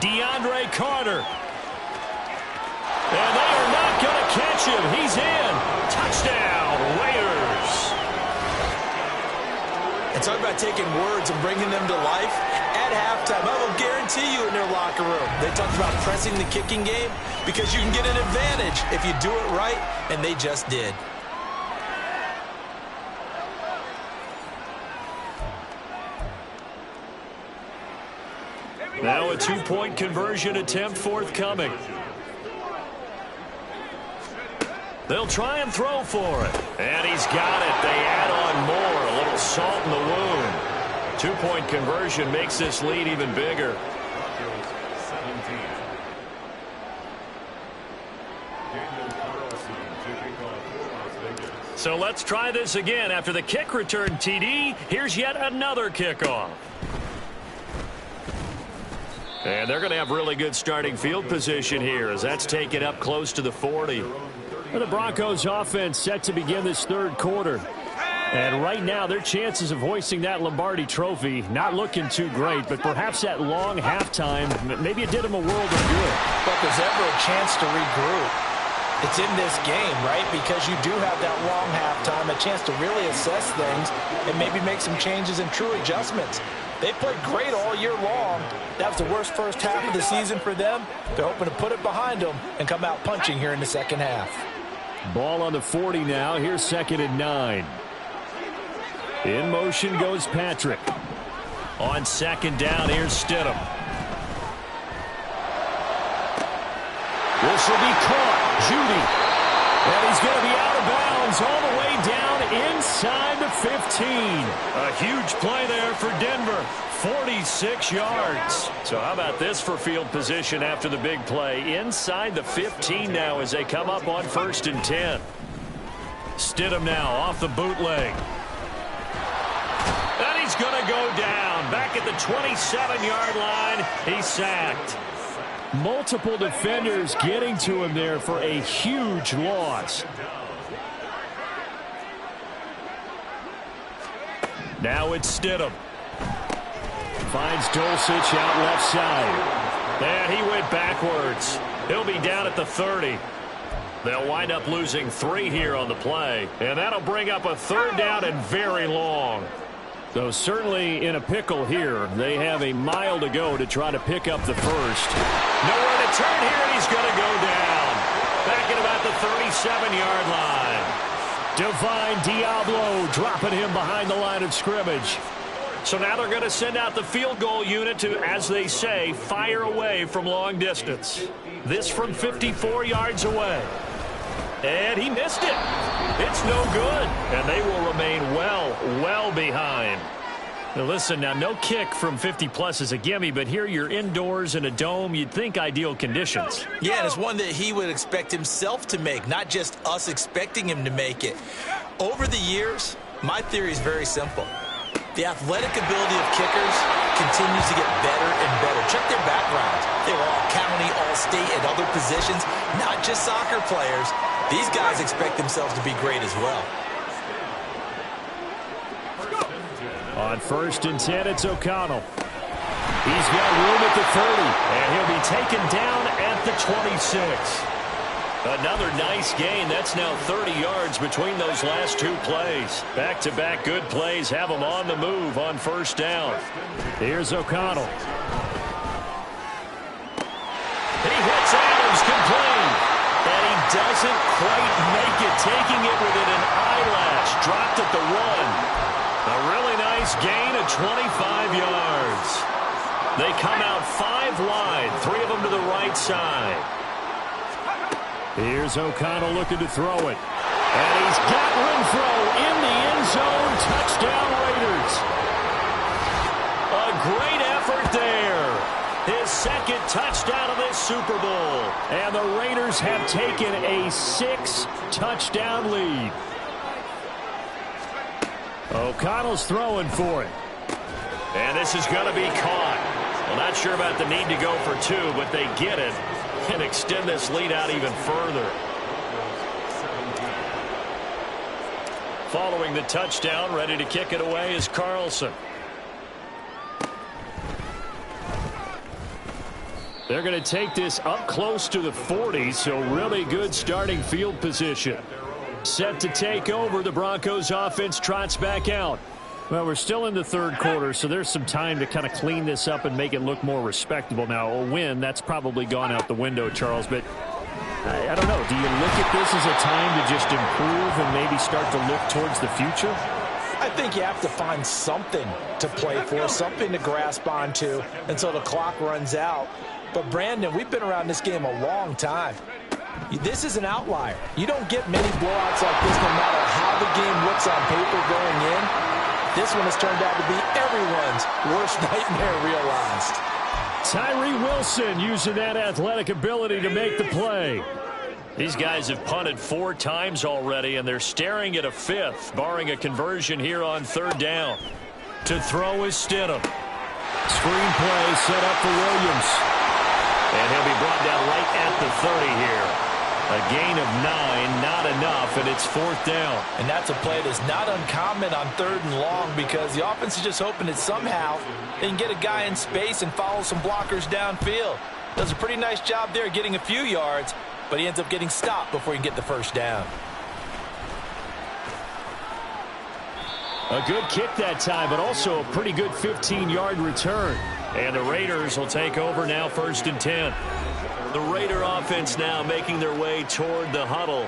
DeAndre Carter. And they are not going to catch him. He's in. Touchdown, Raiders. And talk about taking words and bringing them to life. At halftime, I will guarantee you in their locker room, they talked about pressing the kicking game because you can get an advantage if you do it right, and they just did. Now a 2-point conversion attempt forthcoming. They'll try and throw for it. And he's got it. They add on more. A little salt in the wound. 2-point conversion makes this lead even bigger. So let's try this again. After the kick return TD, here's yet another kickoff. And they're going to have really good starting field position here as that's taken up close to the 40. Well, the Broncos offense set to begin this third quarter. And right now, their chances of hoisting that Lombardi trophy not looking too great, but perhaps that long halftime, maybe it did them a world of good. But there's ever a chance to regroup. It's in this game, right? Because you do have that long halftime, a chance to really assess things and maybe make some changes and true adjustments. They played great all year long. That was the worst first half of the season for them. They're hoping to put it behind them and come out punching here in the second half. Ball on the 40 now. Here's 2nd and 9. In motion goes Patrick. On 2nd down, here's Stidham. This will be caught. Judy. And he's going to be out of bounds all the way down inside the 15. A huge play there for Denver. 46 yards. So how about this for field position after the big play? Inside the 15 now as they come up on 1st and 10. Stidham now off the bootleg. And he's going to go down. Back at the 27-yard line. He's sacked. Multiple defenders getting to him there for a huge loss. Now it's Stidham. Finds Dulcich out left side. And he went backwards. He'll be down at the 30. They'll wind up losing 3 here on the play. And that'll bring up a 3rd down and very long. So certainly in a pickle here. They have a mile to go to try to pick up the first. Nowhere to turn here, and he's going to go down. Back at about the 37-yard line. Divine Diablo dropping him behind the line of scrimmage. So now they're going to send out the field goal unit to, as they say, fire away from long distance. This from 54 yards away. And he missed it. It's no good. And they will remain well behind. Now listen, now no kick from 50-plus is a gimme, but here you're indoors in a dome. You'd think ideal conditions. Yeah, and it's one that he would expect himself to make, not just us expecting him to make it. Over the years, my theory is very simple. The athletic ability of kickers continues to get better and better. Check their backgrounds. positions, not just soccer players. These guys expect themselves to be great as well. On 1st and 10, it's O'Connell. He's got room at the 30, and he'll be taken down at the 26. Another nice gain. That's now 30 yards between those last 2 plays. Back-to-back good plays have them on the move on 1st down. Here's O'Connell. He hits Adams complete. And he doesn't quite make it, taking it within an eyelash. Dropped at the 1. A really nice gain of 25 yards. They come out 5 wide, 3 of them to the right side. Here's O'Connell looking to throw it. And he's got Renfro in the end zone. Touchdown Raiders. A great effort there. His 2nd touchdown of this Super Bowl. And the Raiders have taken a 6-touchdown lead. O'Connell's throwing for it. And this is going to be caught. Well, not sure about the need to go for 2, but they get it and extend this lead out even further. Following the touchdown, ready to kick it away is Carlson. They're going to take this up close to the 40, so really good starting field position. Set to take over, the Broncos offense trots back out. Well, we're still in the 3rd quarter, so there's some time to kind of clean this up and make it look more respectable. Now, a win, that's probably gone out the window, Charles, but I don't know. Do you look at this as a time to just improve and maybe start to look towards the future? I think you have to find something to play for, something to grasp onto until the clock runs out. But, Brandon, we've been around this game a long time. This is an outlier. You don't get many blowouts like this no matter how the game looks on paper going in. This one has turned out to be everyone's worst nightmare realized. Tyree Wilson using that athletic ability to make the play. These guys have punted 4 times already, and they're staring at a 5th, barring a conversion here on 3rd down. To throw is Stidham. Screen play set up for Williams. And he'll be brought down right at the 30 here. A gain of 9, not enough, and it's 4th down. And that's a play that's not uncommon on 3rd and long because the offense is just hoping that somehow they can get a guy in space and follow some blockers downfield. Does a pretty nice job there getting a few yards, but he ends up getting stopped before he can get the 1st down. A good kick that time, but also a pretty good 15-yard return. And the Raiders will take over now 1st and 10. The Raider offense now making their way toward the huddle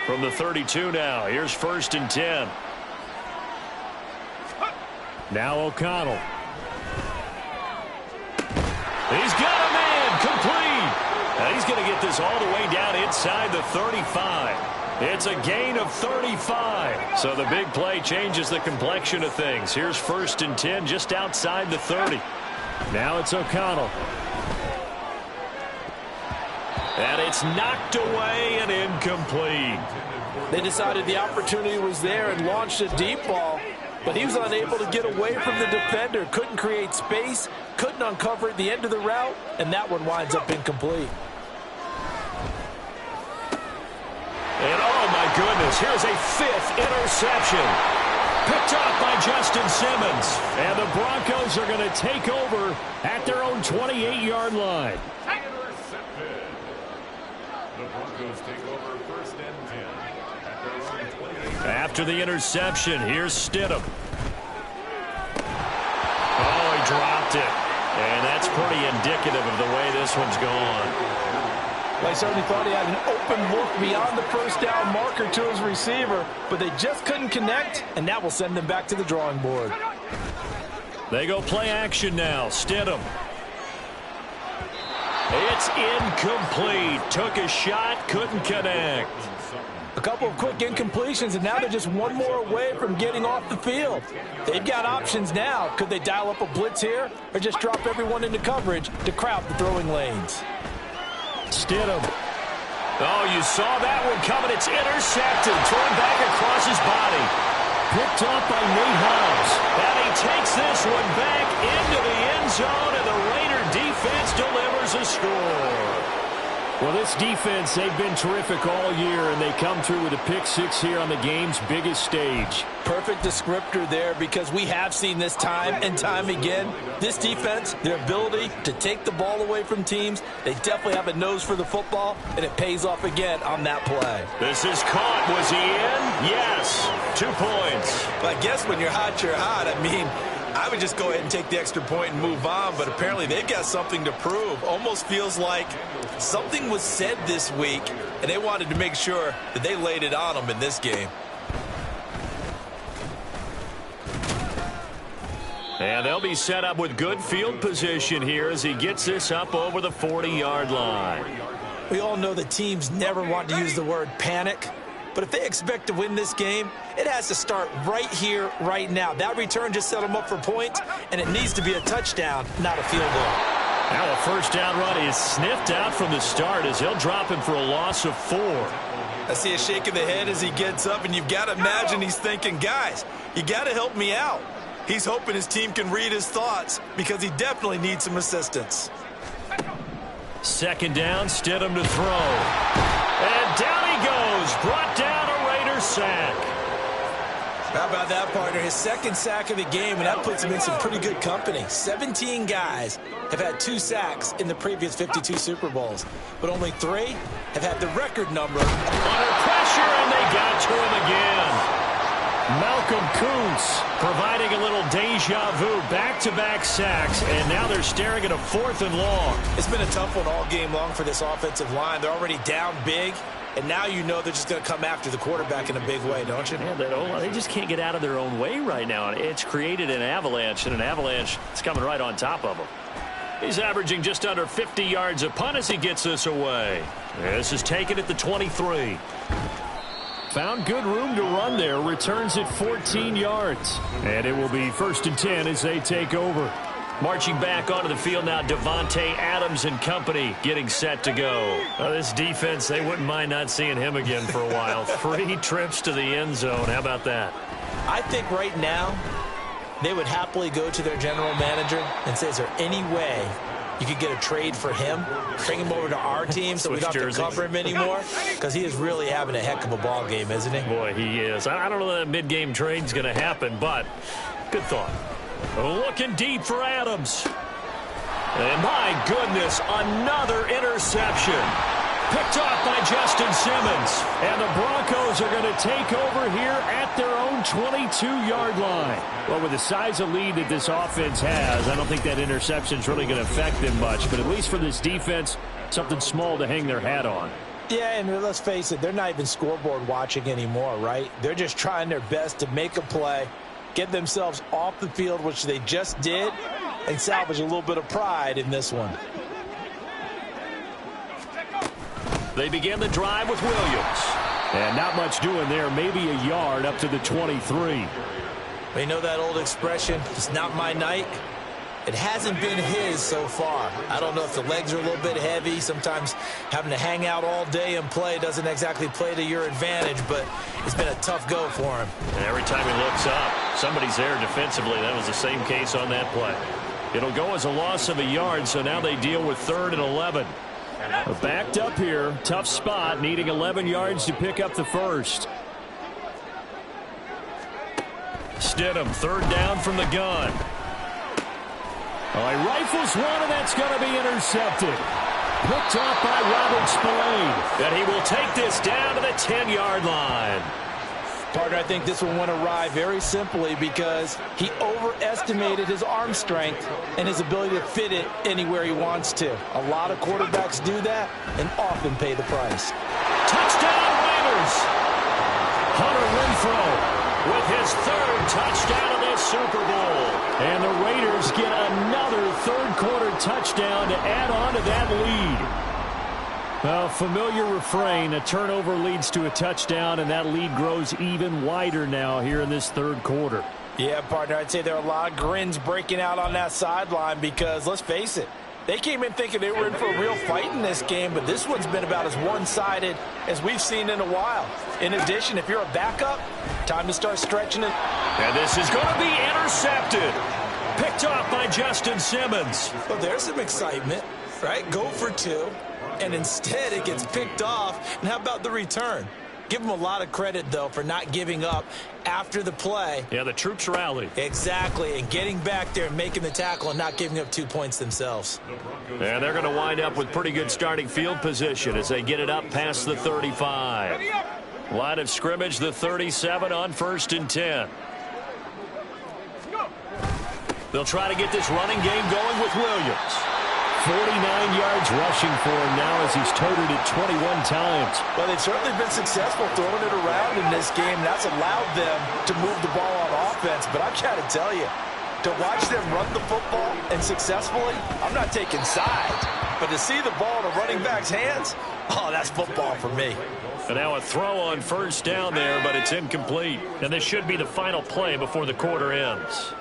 from the 32 now. Here's 1st and 10. Now O'Connell. He's got a man complete. Now he's going to get this all the way down inside the 35. It's a gain of 35. So the big play changes the complexion of things. Here's 1st and 10 just outside the 30. Now it's O'Connell. And it's knocked away and incomplete. They decided the opportunity was there and launched a deep ball, but he was unable to get away from the defender. Couldn't create space, couldn't uncover at the end of the route, and that one winds up incomplete. And oh my goodness, here's a 5th interception. Picked up by Justin Simmons. And the Broncos are going to take over at their own 28-yard line. The Broncos take over 1st and 10 at their own 28. After the interception, here's Stidham. Oh, he dropped it. And that's pretty indicative of the way this one's gone. Well, I certainly thought he had an open look beyond the 1st down marker to his receiver, but they just couldn't connect, and that will send them back to the drawing board. They go play action now. Stidham. It's incomplete. Took a shot, couldn't connect. A couple of quick incompletions, and now they're just one more away from getting off the field. They've got options now. Could they dial up a blitz here or just drop everyone into coverage to crowd the throwing lanes? Stidham. Oh, you saw that one coming. It's intercepted. Thrown back across his body. Picked up by Nate Hobbs. And he takes this one back into the end zone, and the Raider defense delivers a score. Well, this defense, they've been terrific all year, and they come through with a pick six here on the game's biggest stage. Perfect descriptor there, because we have seen this time and time again. This defense, their ability to take the ball away from teams, they definitely have a nose for the football, and it pays off again on that play. This is caught. Was he in? Yes. 2 points. But I guess when you're hot, you're hot. I mean, I would just go ahead and take the extra point and move on, but apparently they've got something to prove. Almost feels like something was said this week, and they wanted to make sure that they laid it on them in this game. And they'll be set up with good field position here as he gets this up over the 40-yard line. We all know that teams never want to use the word panic, but if they expect to win this game, it has to start right here, right now. That return just set them up for points, and it needs to be a touchdown, not a field goal. Now a first down run is sniffed out from the start as he'll drop him for a loss of 4. I see a shake of the head as he gets up, and you've got to imagine he's thinking, guys, you got to help me out. He's hoping his team can read his thoughts because he definitely needs some assistance. Second down, Stidham to throw. And down he goes, brought down a Raider sack. How about that, partner? His second sack of the game, and that puts him in some pretty good company. 17 guys have had 2 sacks in the previous 52 Super Bowls, but only 3 have had the record number. Under pressure, and they got to him again. Malcolm Kuntz providing a little deja vu, back-to-back sacks, and now they're staring at a 4th and long. It's been a tough one all game long for this offensive line. They're already down big, and now you know they're just going to come after the quarterback in a big way, don't you? Yeah, they just can't get out of their own way right now. It's created an avalanche, and an avalanche is coming right on top of them. He's averaging just under 50 yards a punt as he gets this away. This is taken at the 23. Found good room to run there. Returns at 14 yards. And it will be 1st and 10 as they take over. Marching back onto the field now, Devontae Adams and company getting set to go. This defense, they wouldn't mind not seeing him again for a while. 3 trips to the end zone. How about that? I think right now they would happily go to their general manager and say, is there any way you could get a trade for him, bring him over to our team so we don't have to cover him anymore? Because he is really having a heck of a ball game, isn't he? Boy, he is. I don't know that mid-game trade's going to happen, but good thought. Looking deep for Adams. And my goodness, another interception. Picked off by Justin Simmons. And the Broncos are going to take over here at their own 22-yard line. Well, with the size of lead that this offense has, I don't think that interception's really going to affect them much. But at least for this defense, something small to hang their hat on. Yeah, and let's face it, they're not even scoreboard watching anymore, right? They're just trying their best to make a play, get themselves off the field, which they just did, and salvage a little bit of pride in this one. They begin the drive with Williams. And not much doing there, maybe a yard up to the 23. You know that old expression, it's not my night? It hasn't been his so far. I don't know if the legs are a little bit heavy. Sometimes having to hang out all day and play doesn't exactly play to your advantage, but it's been a tough go for him. And every time he looks up, somebody's there defensively. That was the same case on that play. It'll go as a loss of a yard, so now they deal with 3rd and 11. Backed up here, tough spot, needing 11 yards to pick up the first. Stidham, 3rd down from the gun. He rifles one, and that's going to be intercepted. Picked off by Robert Spillane. And he will take this down to the 10-yard line. Partner, I think this one went awry very simply because he overestimated his arm strength and his ability to fit it anywhere he wants to. A lot of quarterbacks do that and often pay the price. Touchdown, Raiders! Hunter Renfrow with his 3rd touchdown of the Super Bowl. And the Raiders get another 3rd-quarter touchdown to add on to that lead. A familiar refrain, a turnover leads to a touchdown, and that lead grows even wider now here in this 3rd quarter. Yeah, partner, I'd say there are a lot of grins breaking out on that sideline because, let's face it, they came in thinking they were in for a real fight in this game, but this one's been about as one-sided as we've seen in a while. In addition, if you're a backup, time to start stretching it. And this is going to be intercepted. Picked off by Justin Simmons. Well, there's some excitement. right? Go for 2, and instead it gets picked off. And how about the return? Give them a lot of credit, though, for not giving up after the play. Yeah, the troops rallied. Exactly, and getting back there and making the tackle and not giving up 2 points themselves. And they're going to wind up with pretty good starting field position as they get it up past the 35. Line of scrimmage, the 37 on 1st and 10. They'll try to get this running game going with Williams. 49 yards rushing for him now as he's toted it 21 times. Well, they've certainly been successful throwing it around in this game. That's allowed them to move the ball on offense. But I've got to tell you, to watch them run the football and successfully, I'm not taking sides. But to see the ball in a running back's hands, oh, that's football for me. And now a throw on 1st down there, but it's incomplete. And this should be the final play before the quarter ends.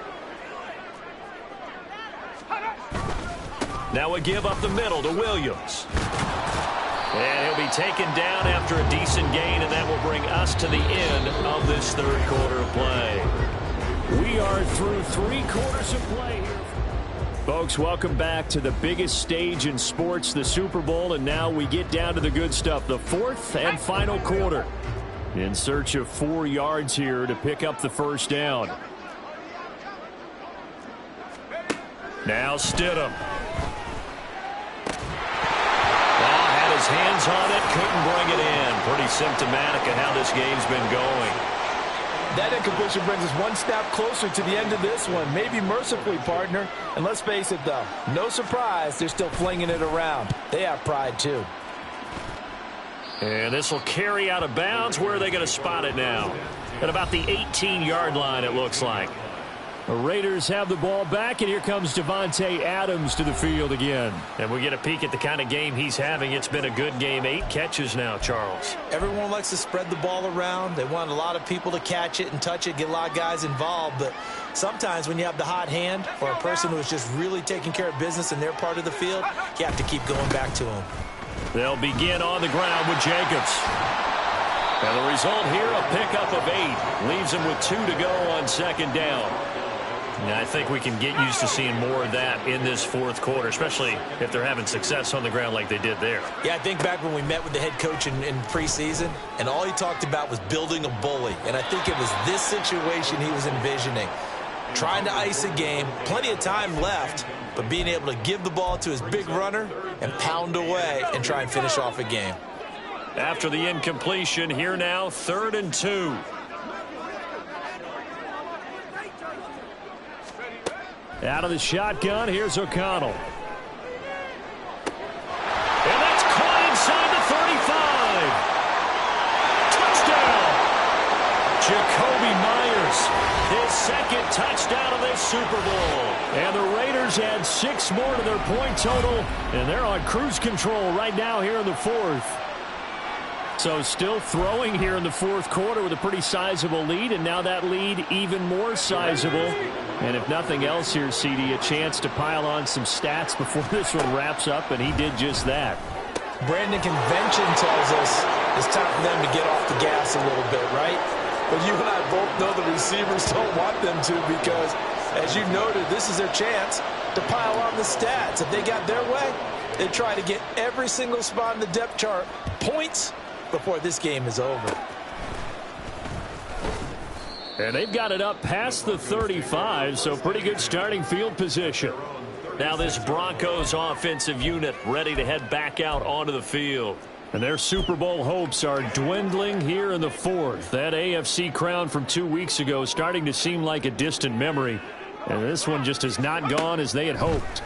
Now a give up the middle to Williams. And he'll be taken down after a decent gain, and that will bring us to the end of this 3rd quarter of play. We are through 3 quarters of play here. Folks, welcome back to the biggest stage in sports, the Super Bowl, and now we get down to the good stuff, the 4th and final quarter. In search of 4 yards here to pick up the 1st down. Now Stidham. His hands on it, couldn't bring it in. Pretty symptomatic of how this game's been going. That incompletion brings us 1 snap closer to the end of this one. Maybe mercifully, partner. And let's face it, though, no surprise, they're still flinging it around. They have pride, too. And this will carry out of bounds. Where are they going to spot it now? At about the 18-yard line, it looks like. The Raiders have the ball back, and here comes Devontae Adams to the field again. And we get a peek at the kind of game he's having. It's been a good game. 8 catches now, Charles. Everyone likes to spread the ball around. They want a lot of people to catch it and touch it, get a lot of guys involved. But sometimes when you have the hot hand or a person who is just really taking care of business in their part of the field, you have to keep going back to them. They'll begin on the ground with Jacobs. And the result here, a pickup of 8. Leaves them with 2 to go on 2nd down. Yeah, I think we can get used to seeing more of that in this 4th quarter, especially if they're having success on the ground like they did there. Yeah, I think back when we met with the head coach in preseason, and all he talked about was building a bully. And I think it was this situation he was envisioning. Trying to ice a game, plenty of time left, but being able to give the ball to his big runner and pound away and try and finish off a game. After the incompletion, here now, 3rd and 2. Out of the shotgun, here's O'Connell. And that's caught inside the 35. Touchdown. Jacoby Myers, his 2nd touchdown of this Super Bowl. And the Raiders add 6 more to their point total, and they're on cruise control right now here in the 4th. So still throwing here in the 4th quarter with a pretty sizable lead, and now that lead even more sizable. And if nothing else here, CD, a chance to pile on some stats before this one wraps up, and he did just that. Brandon, convention tells us it's time for them to get off the gas a little bit, right? But you and I both know the receivers don't want them to because, as you noted, this is their chance to pile on the stats. If they got their way, they try to get every single spot in the depth chart points before this game is over. And they've got it up past the 35, so pretty good starting field position. Now this Broncos offensive unit ready to head back out onto the field. And their Super Bowl hopes are dwindling here in the 4th. That AFC crown from 2 weeks ago starting to seem like a distant memory. And this one just has not gone as they had hoped.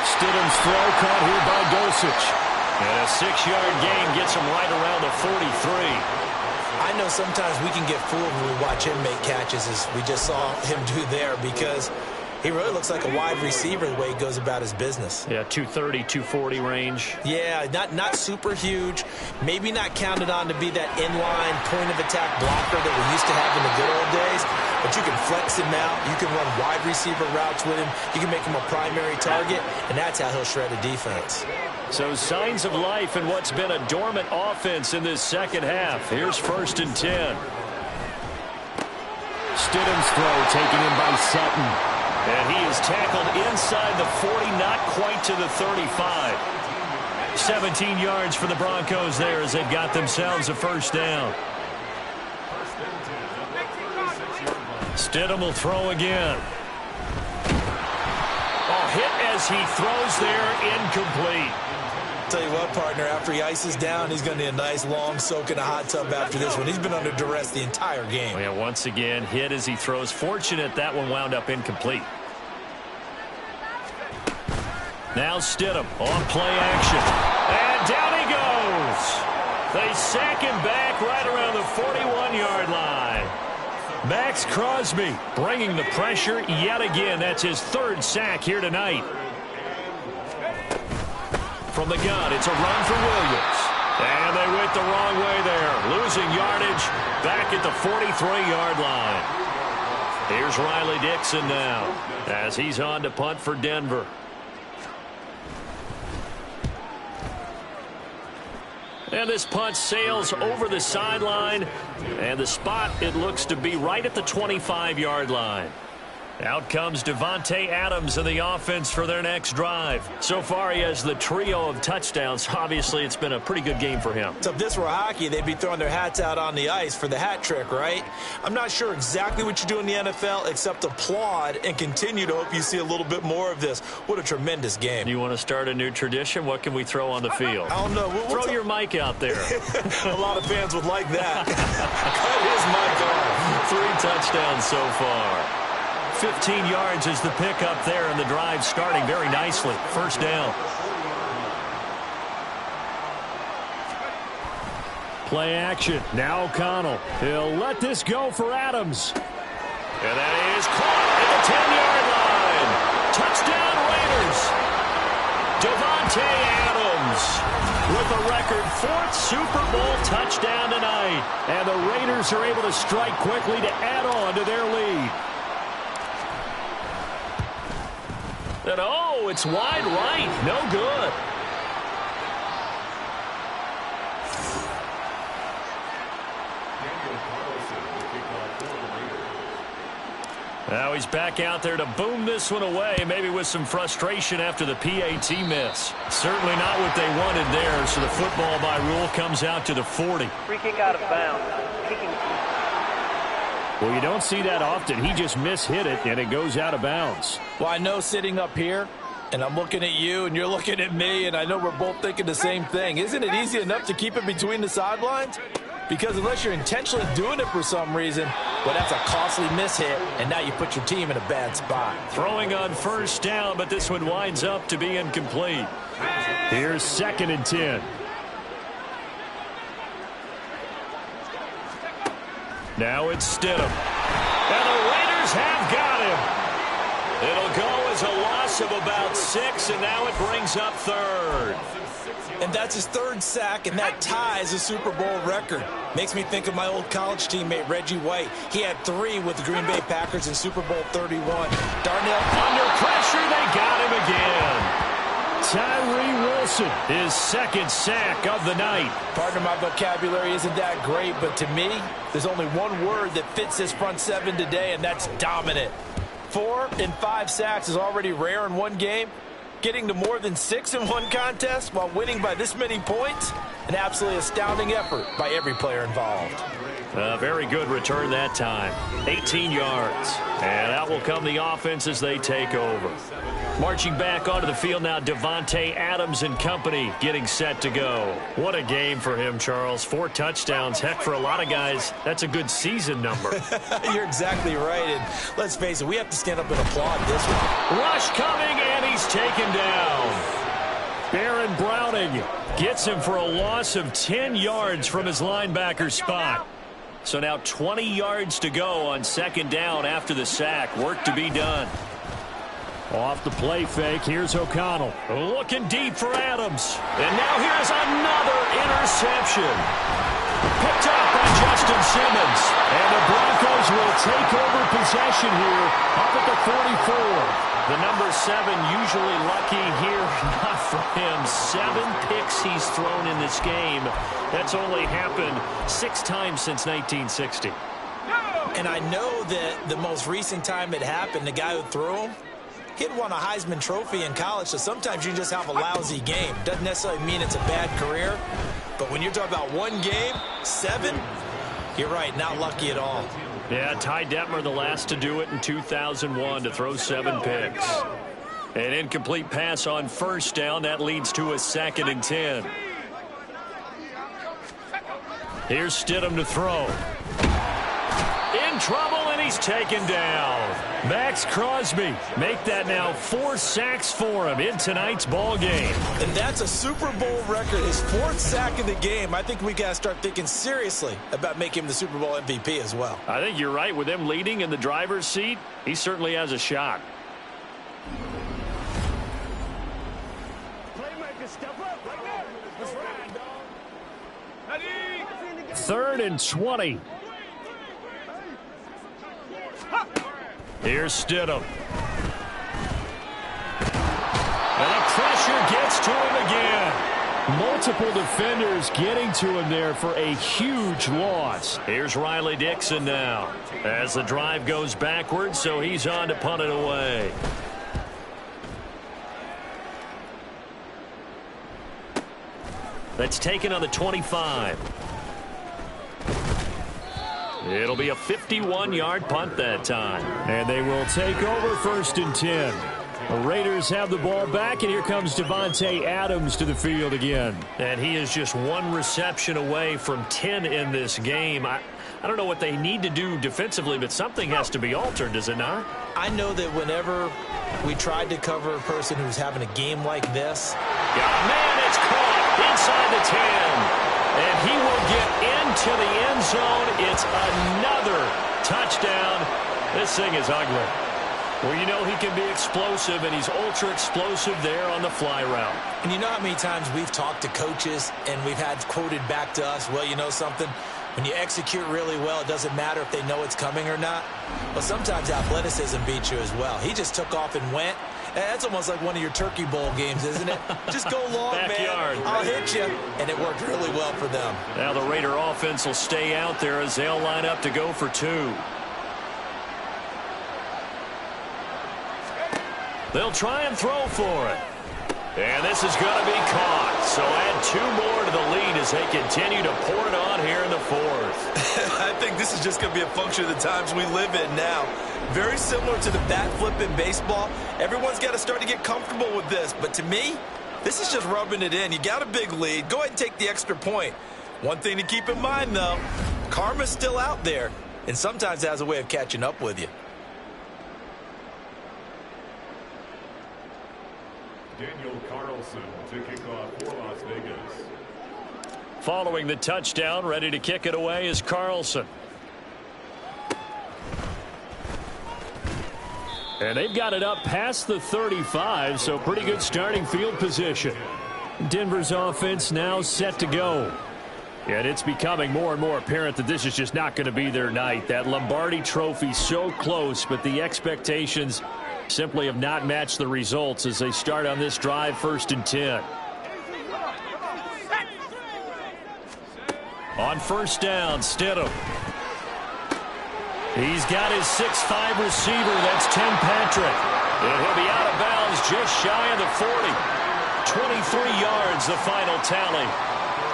Stidham's throw caught here by Dosich. And a 6-yard gain gets him right around the 43. I know sometimes we can get fooled when we watch him make catches, as we just saw him do there, because he really looks like a wide receiver the way he goes about his business. Yeah, 230, 240 range. Yeah, not super huge. Maybe not counted on to be that inline point-of-attack blocker that we used to have in the good old days. But you can flex him out. You can run wide receiver routes with him. You can make him a primary target, and that's how he'll shred a defense. So signs of life in what's been a dormant offense in this 2nd half. Here's 1st and 10. Stidham's throw taken in by Sutton. And he is tackled inside the 49 quite to the 35. 17 yards for the Broncos there as they've got themselves a first down. Stidham will throw again. Oh, hit as he throws there, incomplete. Tell you what, partner, after he ices down, he's going to need a nice long soak in a hot tub after this one. He's been under duress the entire game. Yeah, once again, hit as he throws. Fortunate that one wound up incomplete. Now Stidham on play action. And down he goes. They sack him back right around the 41-yard line. Max Crosby bringing the pressure yet again. That's his third sack here tonight. From the gun, it's a run for Williams. And they went the wrong way there. Losing yardage back at the 43-yard line. Here's Riley Dixon now as he's on to punt for Denver. And this punt sails over the sideline. And the spot, it looks to be right at the 25-yard line. Out comes Davante Adams in the offense for their next drive. So far, he has the trio of touchdowns. Obviously, it's been a pretty good game for him. So if this were hockey, they'd be throwing their hats out on the ice for the hat trick, right? I'm not sure exactly what you do in the NFL except applaud and continue to hope you see a little bit more of this. What a tremendous game. You want to start a new tradition? What can we throw on the field? I don't know. Throw your mic out there. A lot of fans would like that. Cut his mic off. 3 touchdowns so far. 15 yards is the pickup there, and the drive starting very nicely. First down. Play action. Now O'Connell. He'll let this go for Adams. And that is caught at the 10-yard line. Touchdown Raiders. Davante Adams with a record 4th Super Bowl touchdown tonight. And the Raiders are able to strike quickly to add on to their lead. And oh, it's wide right. No good. Now he's back out there to boom this one away, maybe with some frustration after the PAT miss. Certainly not what they wanted there, so the football by rule comes out to the 40. Free kick out of bounds. Well, you don't see that often. He just mishit it, and it goes out of bounds. Well, I know sitting up here, and I'm looking at you, and you're looking at me, and I know we're both thinking the same thing. Isn't it easy enough to keep it between the sidelines? Because unless you're intentionally doing it for some reason, well, that's a costly mishit, and now you put your team in a bad spot. Throwing on first down, but this one winds up to be incomplete. Here's 2nd and 10. Now it's Stidham. And the Raiders have got him. It'll go as a loss of about 6, and now it brings up 3rd. And that's his 3rd sack, and that ties a Super Bowl record. Makes me think of my old college teammate, Reggie White. He had 3 with the Green Bay Packers in Super Bowl 31. Darnell under pressure, they got him again. Tyree Wilson, his 2nd sack of the night. Partner, my vocabulary isn't that great, but to me, there's only one word that fits this front 7 today, and that's dominant. 4 and 5 sacks is already rare in one game. Getting to more than 6 in one contest while winning by this many points, an absolutely astounding effort by every player involved. A very good return that time. 18 yards. And out will come the offense as they take over. Marching back onto the field now, Davante Adams and company getting set to go. What a game for him, Charles. 4 touchdowns. Heck, for a lot of guys, that's a good season number. You're exactly right. And let's face it, we have to stand up and applaud this one. Rush coming, and he's taken down. Baron Browning gets him for a loss of 10 yards from his linebacker spot. So now 20 yards to go on 2nd down after the sack. Work to be done. Off the play fake, here's O'Connell. Looking deep for Adams. And now here's another interception. Picked up by Justin Simmons. And the Broncos will take over possession here up at the 44. The number 7 usually lucky here. Not for him. 7 picks he's thrown in this game. That's only happened 6 times since 1960. And I know that the most recent time it happened, the guy who threw him, He had won a Heisman Trophy in college, so sometimes you just have a lousy game. Doesn't necessarily mean it's a bad career. But when you're talking about one game, 7, you're right, not lucky at all. Yeah, Ty Detmer the last to do it in 2001 to throw 7 picks. An incomplete pass on first down. That leads to a 2nd and 10. Here's Stidham to throw. In trouble, and he's taken down. Max Crosby make that now 4 sacks for him in tonight's ball game. And that's a Super Bowl record, his 4th sack of the game. I think we got to start thinking seriously about making him the Super Bowl MVP as well. I think you're right. With him leading in the driver's seat, he certainly has a shot. Third and 20. Here's Stidham. And the pressure gets to him again. Multiple defenders getting to him there for a huge loss. Here's Riley Dixon now as the drive goes backwards, so he's on to punt it away. That's taken on the 25. It'll be a 51-yard punt that time. And they will take over 1st and 10. The Raiders have the ball back, and here comes Devontae Adams to the field again. And he is just 1 reception away from 10 in this game. I don't know what they need to do defensively, but something has to be altered, does it not? I know that whenever we tried to cover a person who's having a game like this. Man, it's caught inside the 10. And he will get into the end zone. It's another touchdown. This thing is ugly. Well, you know he can be explosive, and he's ultra explosive there on the fly route. And you know how many times we've talked to coaches and we've had quoted back to us, well, you know something? When you execute really well, it doesn't matter if they know it's coming or not. But sometimes athleticism beats you as well. He just took off and went. That's almost like one of your Turkey Bowl games, isn't it? Just go long, Backyard. man. I'll hit you. And it worked really well for them. Now the Raider offense will stay out there as they'll line up to go for 2. They'll try and throw for it. And this is going to be caught. So add 2 more to the lead as they continue to pour it on here in the 4th. I think this is just going to be a function of the times we live in now. Very similar to the bat flip in baseball. Everyone's got to start to get comfortable with this. But to me, this is just rubbing it in. You got a big lead. Go ahead and take the extra point. One thing to keep in mind, though, karma's still out there. And sometimes it has a way of catching up with you. Daniel Carlson to kick off for Las Vegas. Following the touchdown, ready to kick it away is Carlson. And they've got it up past the 35, so pretty good starting field position. Denver's offense now set to go. And it's becoming more and more apparent that this is just not going to be their night. That Lombardi Trophy so close, but the expectations simply have not matched the results as they start on this drive 1st and 10. On 1st down, Stidham. He's got his 6'5 receiver. That's Tim Patrick. And he'll be out of bounds just shy of the 40. 23 yards, the final tally.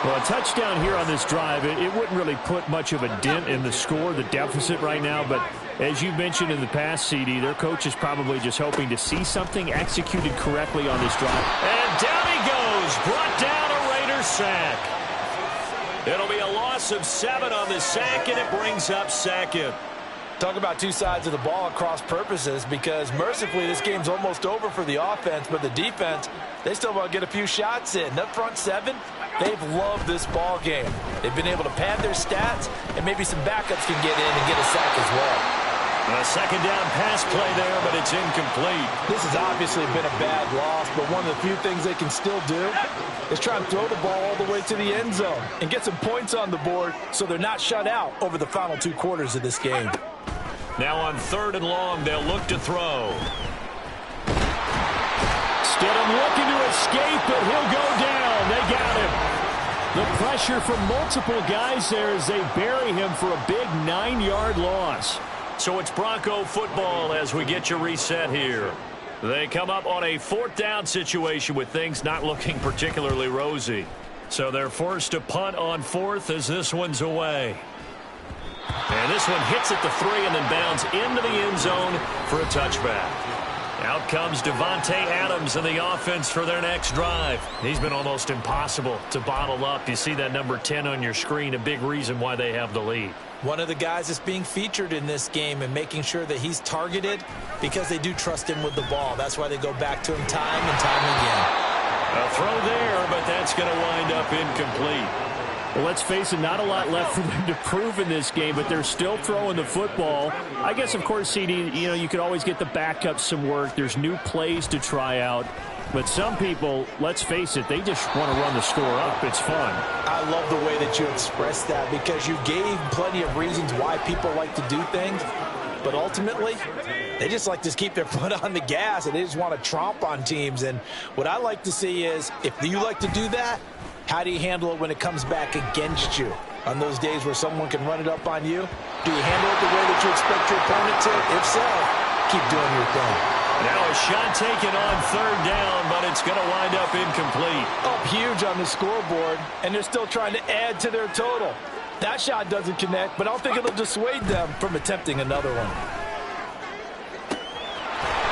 Well, a touchdown here on this drive, it wouldn't really put much of a dent in the score, the deficit right now. But as you mentioned in the past, CD, their coach is probably just hoping to see something executed correctly on this drive. And down he goes. Brought down a Raider sack. It'll be a loss of 7 on the sack, and it brings up 2nd. Talk about 2 sides of the ball at cross purposes, because mercifully this game's almost over for the offense, but the defense, they still want to get a few shots in. That front 7, they've loved this ball game. They've been able to pad their stats, and maybe some backups can get in and get a sack as well. A 2nd down pass play there, but it's incomplete. This has obviously been a bad loss, but one of the few things they can still do is try and throw the ball all the way to the end zone and get some points on the board so they're not shut out over the final 2 quarters of this game. Now on 3rd and long, they'll look to throw. Stidham looking to escape, but he'll go down. They got him. The pressure from multiple guys there as they bury him for a big 9-yard loss. So it's Bronco football as we get you reset here. They come up on a 4th down situation with things not looking particularly rosy. So they're forced to punt on 4th as this one's away. And this one hits at the 3 and then bounds into the end zone for a touchback. Out comes Devontae Adams in the offense for their next drive. He's been almost impossible to bottle up. You see that number 10 on your screen, a big reason why they have the lead. One of the guys that's being featured in this game and making sure that he's targeted because they do trust him with the ball. That's why they go back to him time and time again. A throw there, but that's going to wind up incomplete. Well, let's face it, not a lot left for them to prove in this game, but they're still throwing the football. I guess, of course, CD, you could always get the backup some work. There's new plays to try out. But some people, let's face it, they just want to run the score up. It's fun. I love the way that you expressed that because you gave plenty of reasons why people like to do things. But ultimately, they just like to keep their foot on the gas, and they just want to tromp on teams. And what I like to see is, if you like to do that, how do you handle it when it comes back against you? On those days where someone can run it up on you, do you handle it the way that you expect your opponent to? If so, keep doing your thing. Now a shot taken on 3rd down, but it's going to wind up incomplete. Up huge on the scoreboard, and they're still trying to add to their total. That shot doesn't connect, but I don't think it'll dissuade them from attempting another one.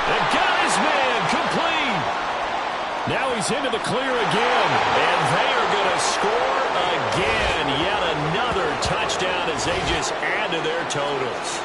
They got his man complete. Now he's into the clear again, and they are going to score again. Yet another touchdown as they just add to their totals.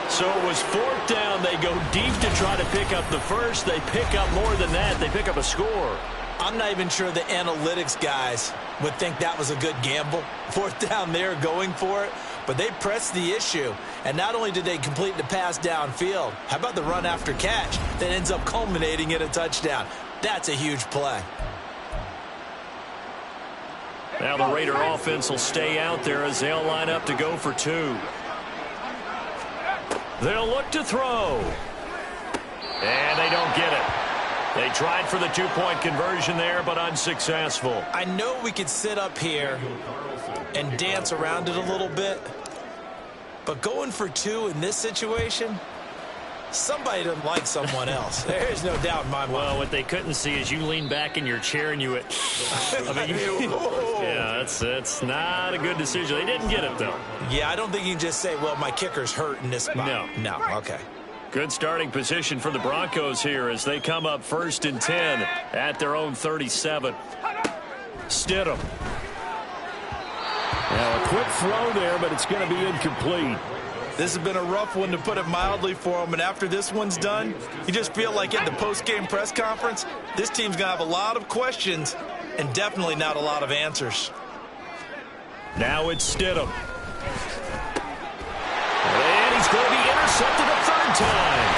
So it was 4th down. They go deep to try to pick up the first. They pick up more than that. They pick up a score. I'm not even sure the analytics guys would think that was a good gamble. 4th down, they're going for it. But they pressed the issue. And not only did they complete the pass downfield, how about the run after catch that ends up culminating in a touchdown? That's a huge play. Now the Raider offense will stay out there as they'll line up to go for 2. They'll look to throw. And they don't get it. They tried for the 2-point conversion there, but unsuccessful. I know we could sit up here and dance around it a little bit, but going for 2 in this situation, somebody doesn't like someone else. There's no doubt in my mind. Well, what they couldn't see is you lean back in your chair and you went, yeah, that's not a good decision. They didn't get it, though. Yeah, I don't think you can just say, well, my kicker's hurt in this spot. No, okay. Good starting position for the Broncos here as they come up 1st and 10 at their own 37. Stidham. Now a quick throw there, but it's going to be incomplete. This has been a rough one, to put it mildly, for them. And after this one's done, you just feel like at the post-game press conference, this team's going to have a lot of questions and definitely not a lot of answers. Now it's Stidham. And he's going to be intercepted a 3rd time.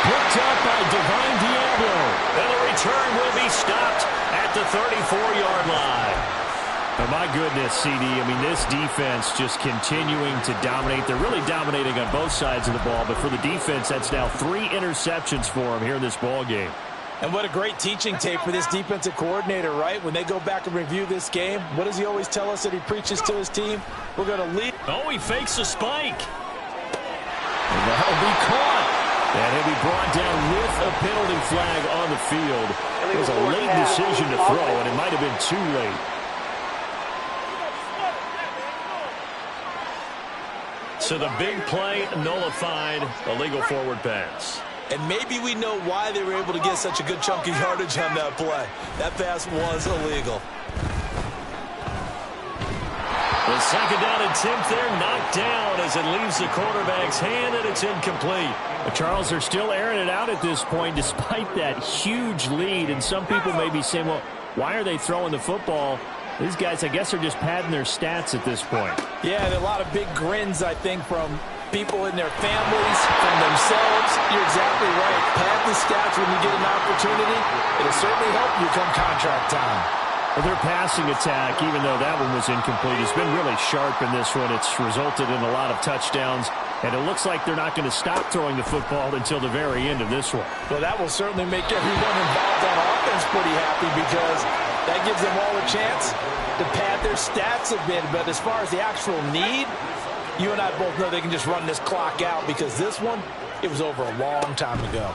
Picked up by Divine Diablo. And the return will be stopped at the 34-yard line. Oh, my goodness, CD. I mean, this defense just continuing to dominate. They're really dominating on both sides of the ball, but for the defense, that's now 3 interceptions for them here in this ball game. And what a great teaching tape for this defensive coordinator, right? When they go back and review this game, what does he always tell us that he preaches to his team? We're going to lead. Oh, he fakes a spike. And that'll be caught. And he'll be brought down with a penalty flag on the field. It was a late decision to throw, and it might have been too late. So the big play nullified, illegal forward pass. And maybe we know why they were able to get such a good chunk of yardage on that play. That pass was illegal. The 2nd down attempt there knocked down as it leaves the quarterback's hand, and it's incomplete. Charles, they're still airing it out at this point despite that huge lead. And some people may be saying, well, why are they throwing the football? These guys, I guess, are just padding their stats at this point. Yeah, there are a lot of big grins, I think, from people in their families, from themselves. You're exactly right. Pad the stats when you get an opportunity. It'll certainly help you come contract time. Well, their passing attack, even though that one was incomplete, has been really sharp in this one. It's resulted in a lot of touchdowns, and it looks like they're not going to stop throwing the football until the very end of this one. Well, that will certainly make everyone involved on offense pretty happy because that gives them all a chance to pad their stats a bit. But as far as the actual need, you and I both know they can just run this clock out because this one, it was over a long time ago.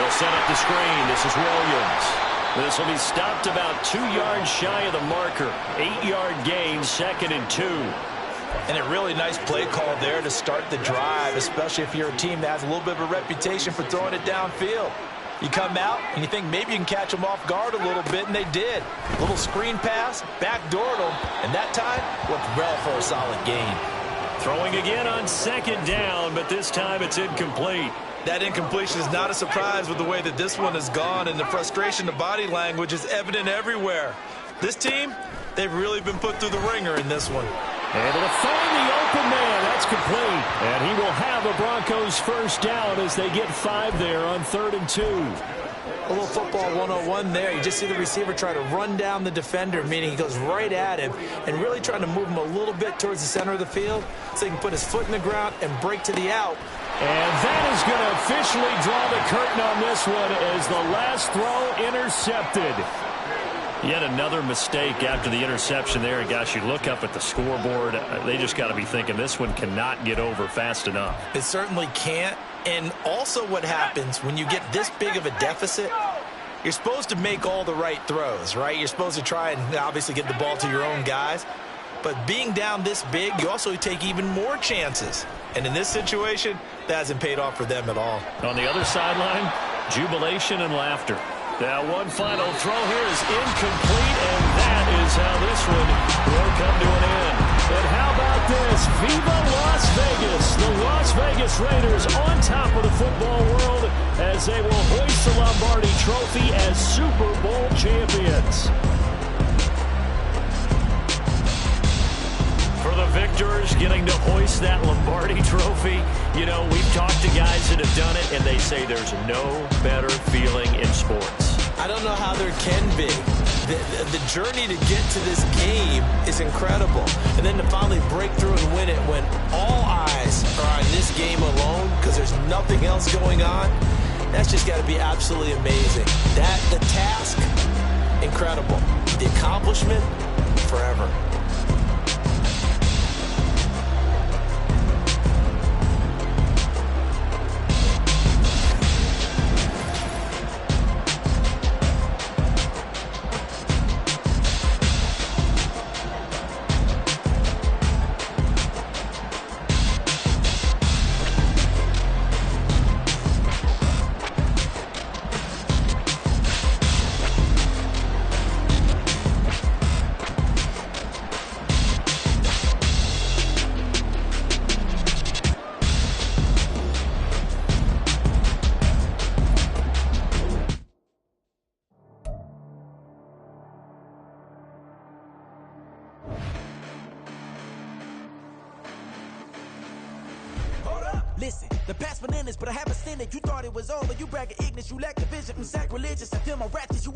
They'll set up the screen. This is Williams. This will be stopped about 2 yards shy of the marker. 8-yard gain, 2nd and 2. And a really nice play call there to start the drive, especially if you're a team that has a little bit of a reputation for throwing it downfield. You come out and you think maybe you can catch them off guard a little bit, and they did. A little screen pass, backdoored them, and that time went well for a solid gain. Throwing again on 2nd down, but this time it's incomplete. That incompletion is not a surprise with the way that this one has gone, and the frustration, the body language is evident everywhere. This team, they've really been put through the ringer in this one. Able to find the open man. That's complete. And he will have a Broncos first down as they get 5 there on 3rd and 2. A little football 101 there. You just see the receiver try to run down the defender, meaning he goes right at him and really trying to move him a little bit towards the center of the field so he can put his foot in the ground and break to the out. And that is going to officially draw the curtain on this one as the last throw intercepted. Yet another mistake after the interception there. And gosh, you look up at the scoreboard, they just got to be thinking this one cannot get over fast enough. It certainly can't. And also what happens when you get this big of a deficit, you're supposed to make all the right throws, right? You're supposed to try and obviously get the ball to your own guys. But being down this big, you also take even more chances. And in this situation, that hasn't paid off for them at all. On the other sideline, jubilation and laughter. Now one final throw here is incomplete, and that is how this one will come to an end. And how about this? Viva Las Vegas! The Las Vegas Raiders on top of the football world as they will hoist the Lombardi Trophy as Super Bowl champions. For the victors getting to hoist that Lombardi Trophy, you know, we've talked to guys that have done it, and they say there's no better feeling in sports. I don't know how there can be. The journey to get to this game is incredible. And then to finally break through and win it when all eyes are on this game alone because there's nothing else going on, that's just got to be absolutely amazing. The task, incredible. The accomplishment, forever. Listen, the past bananas, but I haven't seen it. You thought it was over. You bragging ignorance, you lack the vision. Sacrilegious, I feel my ratchets. You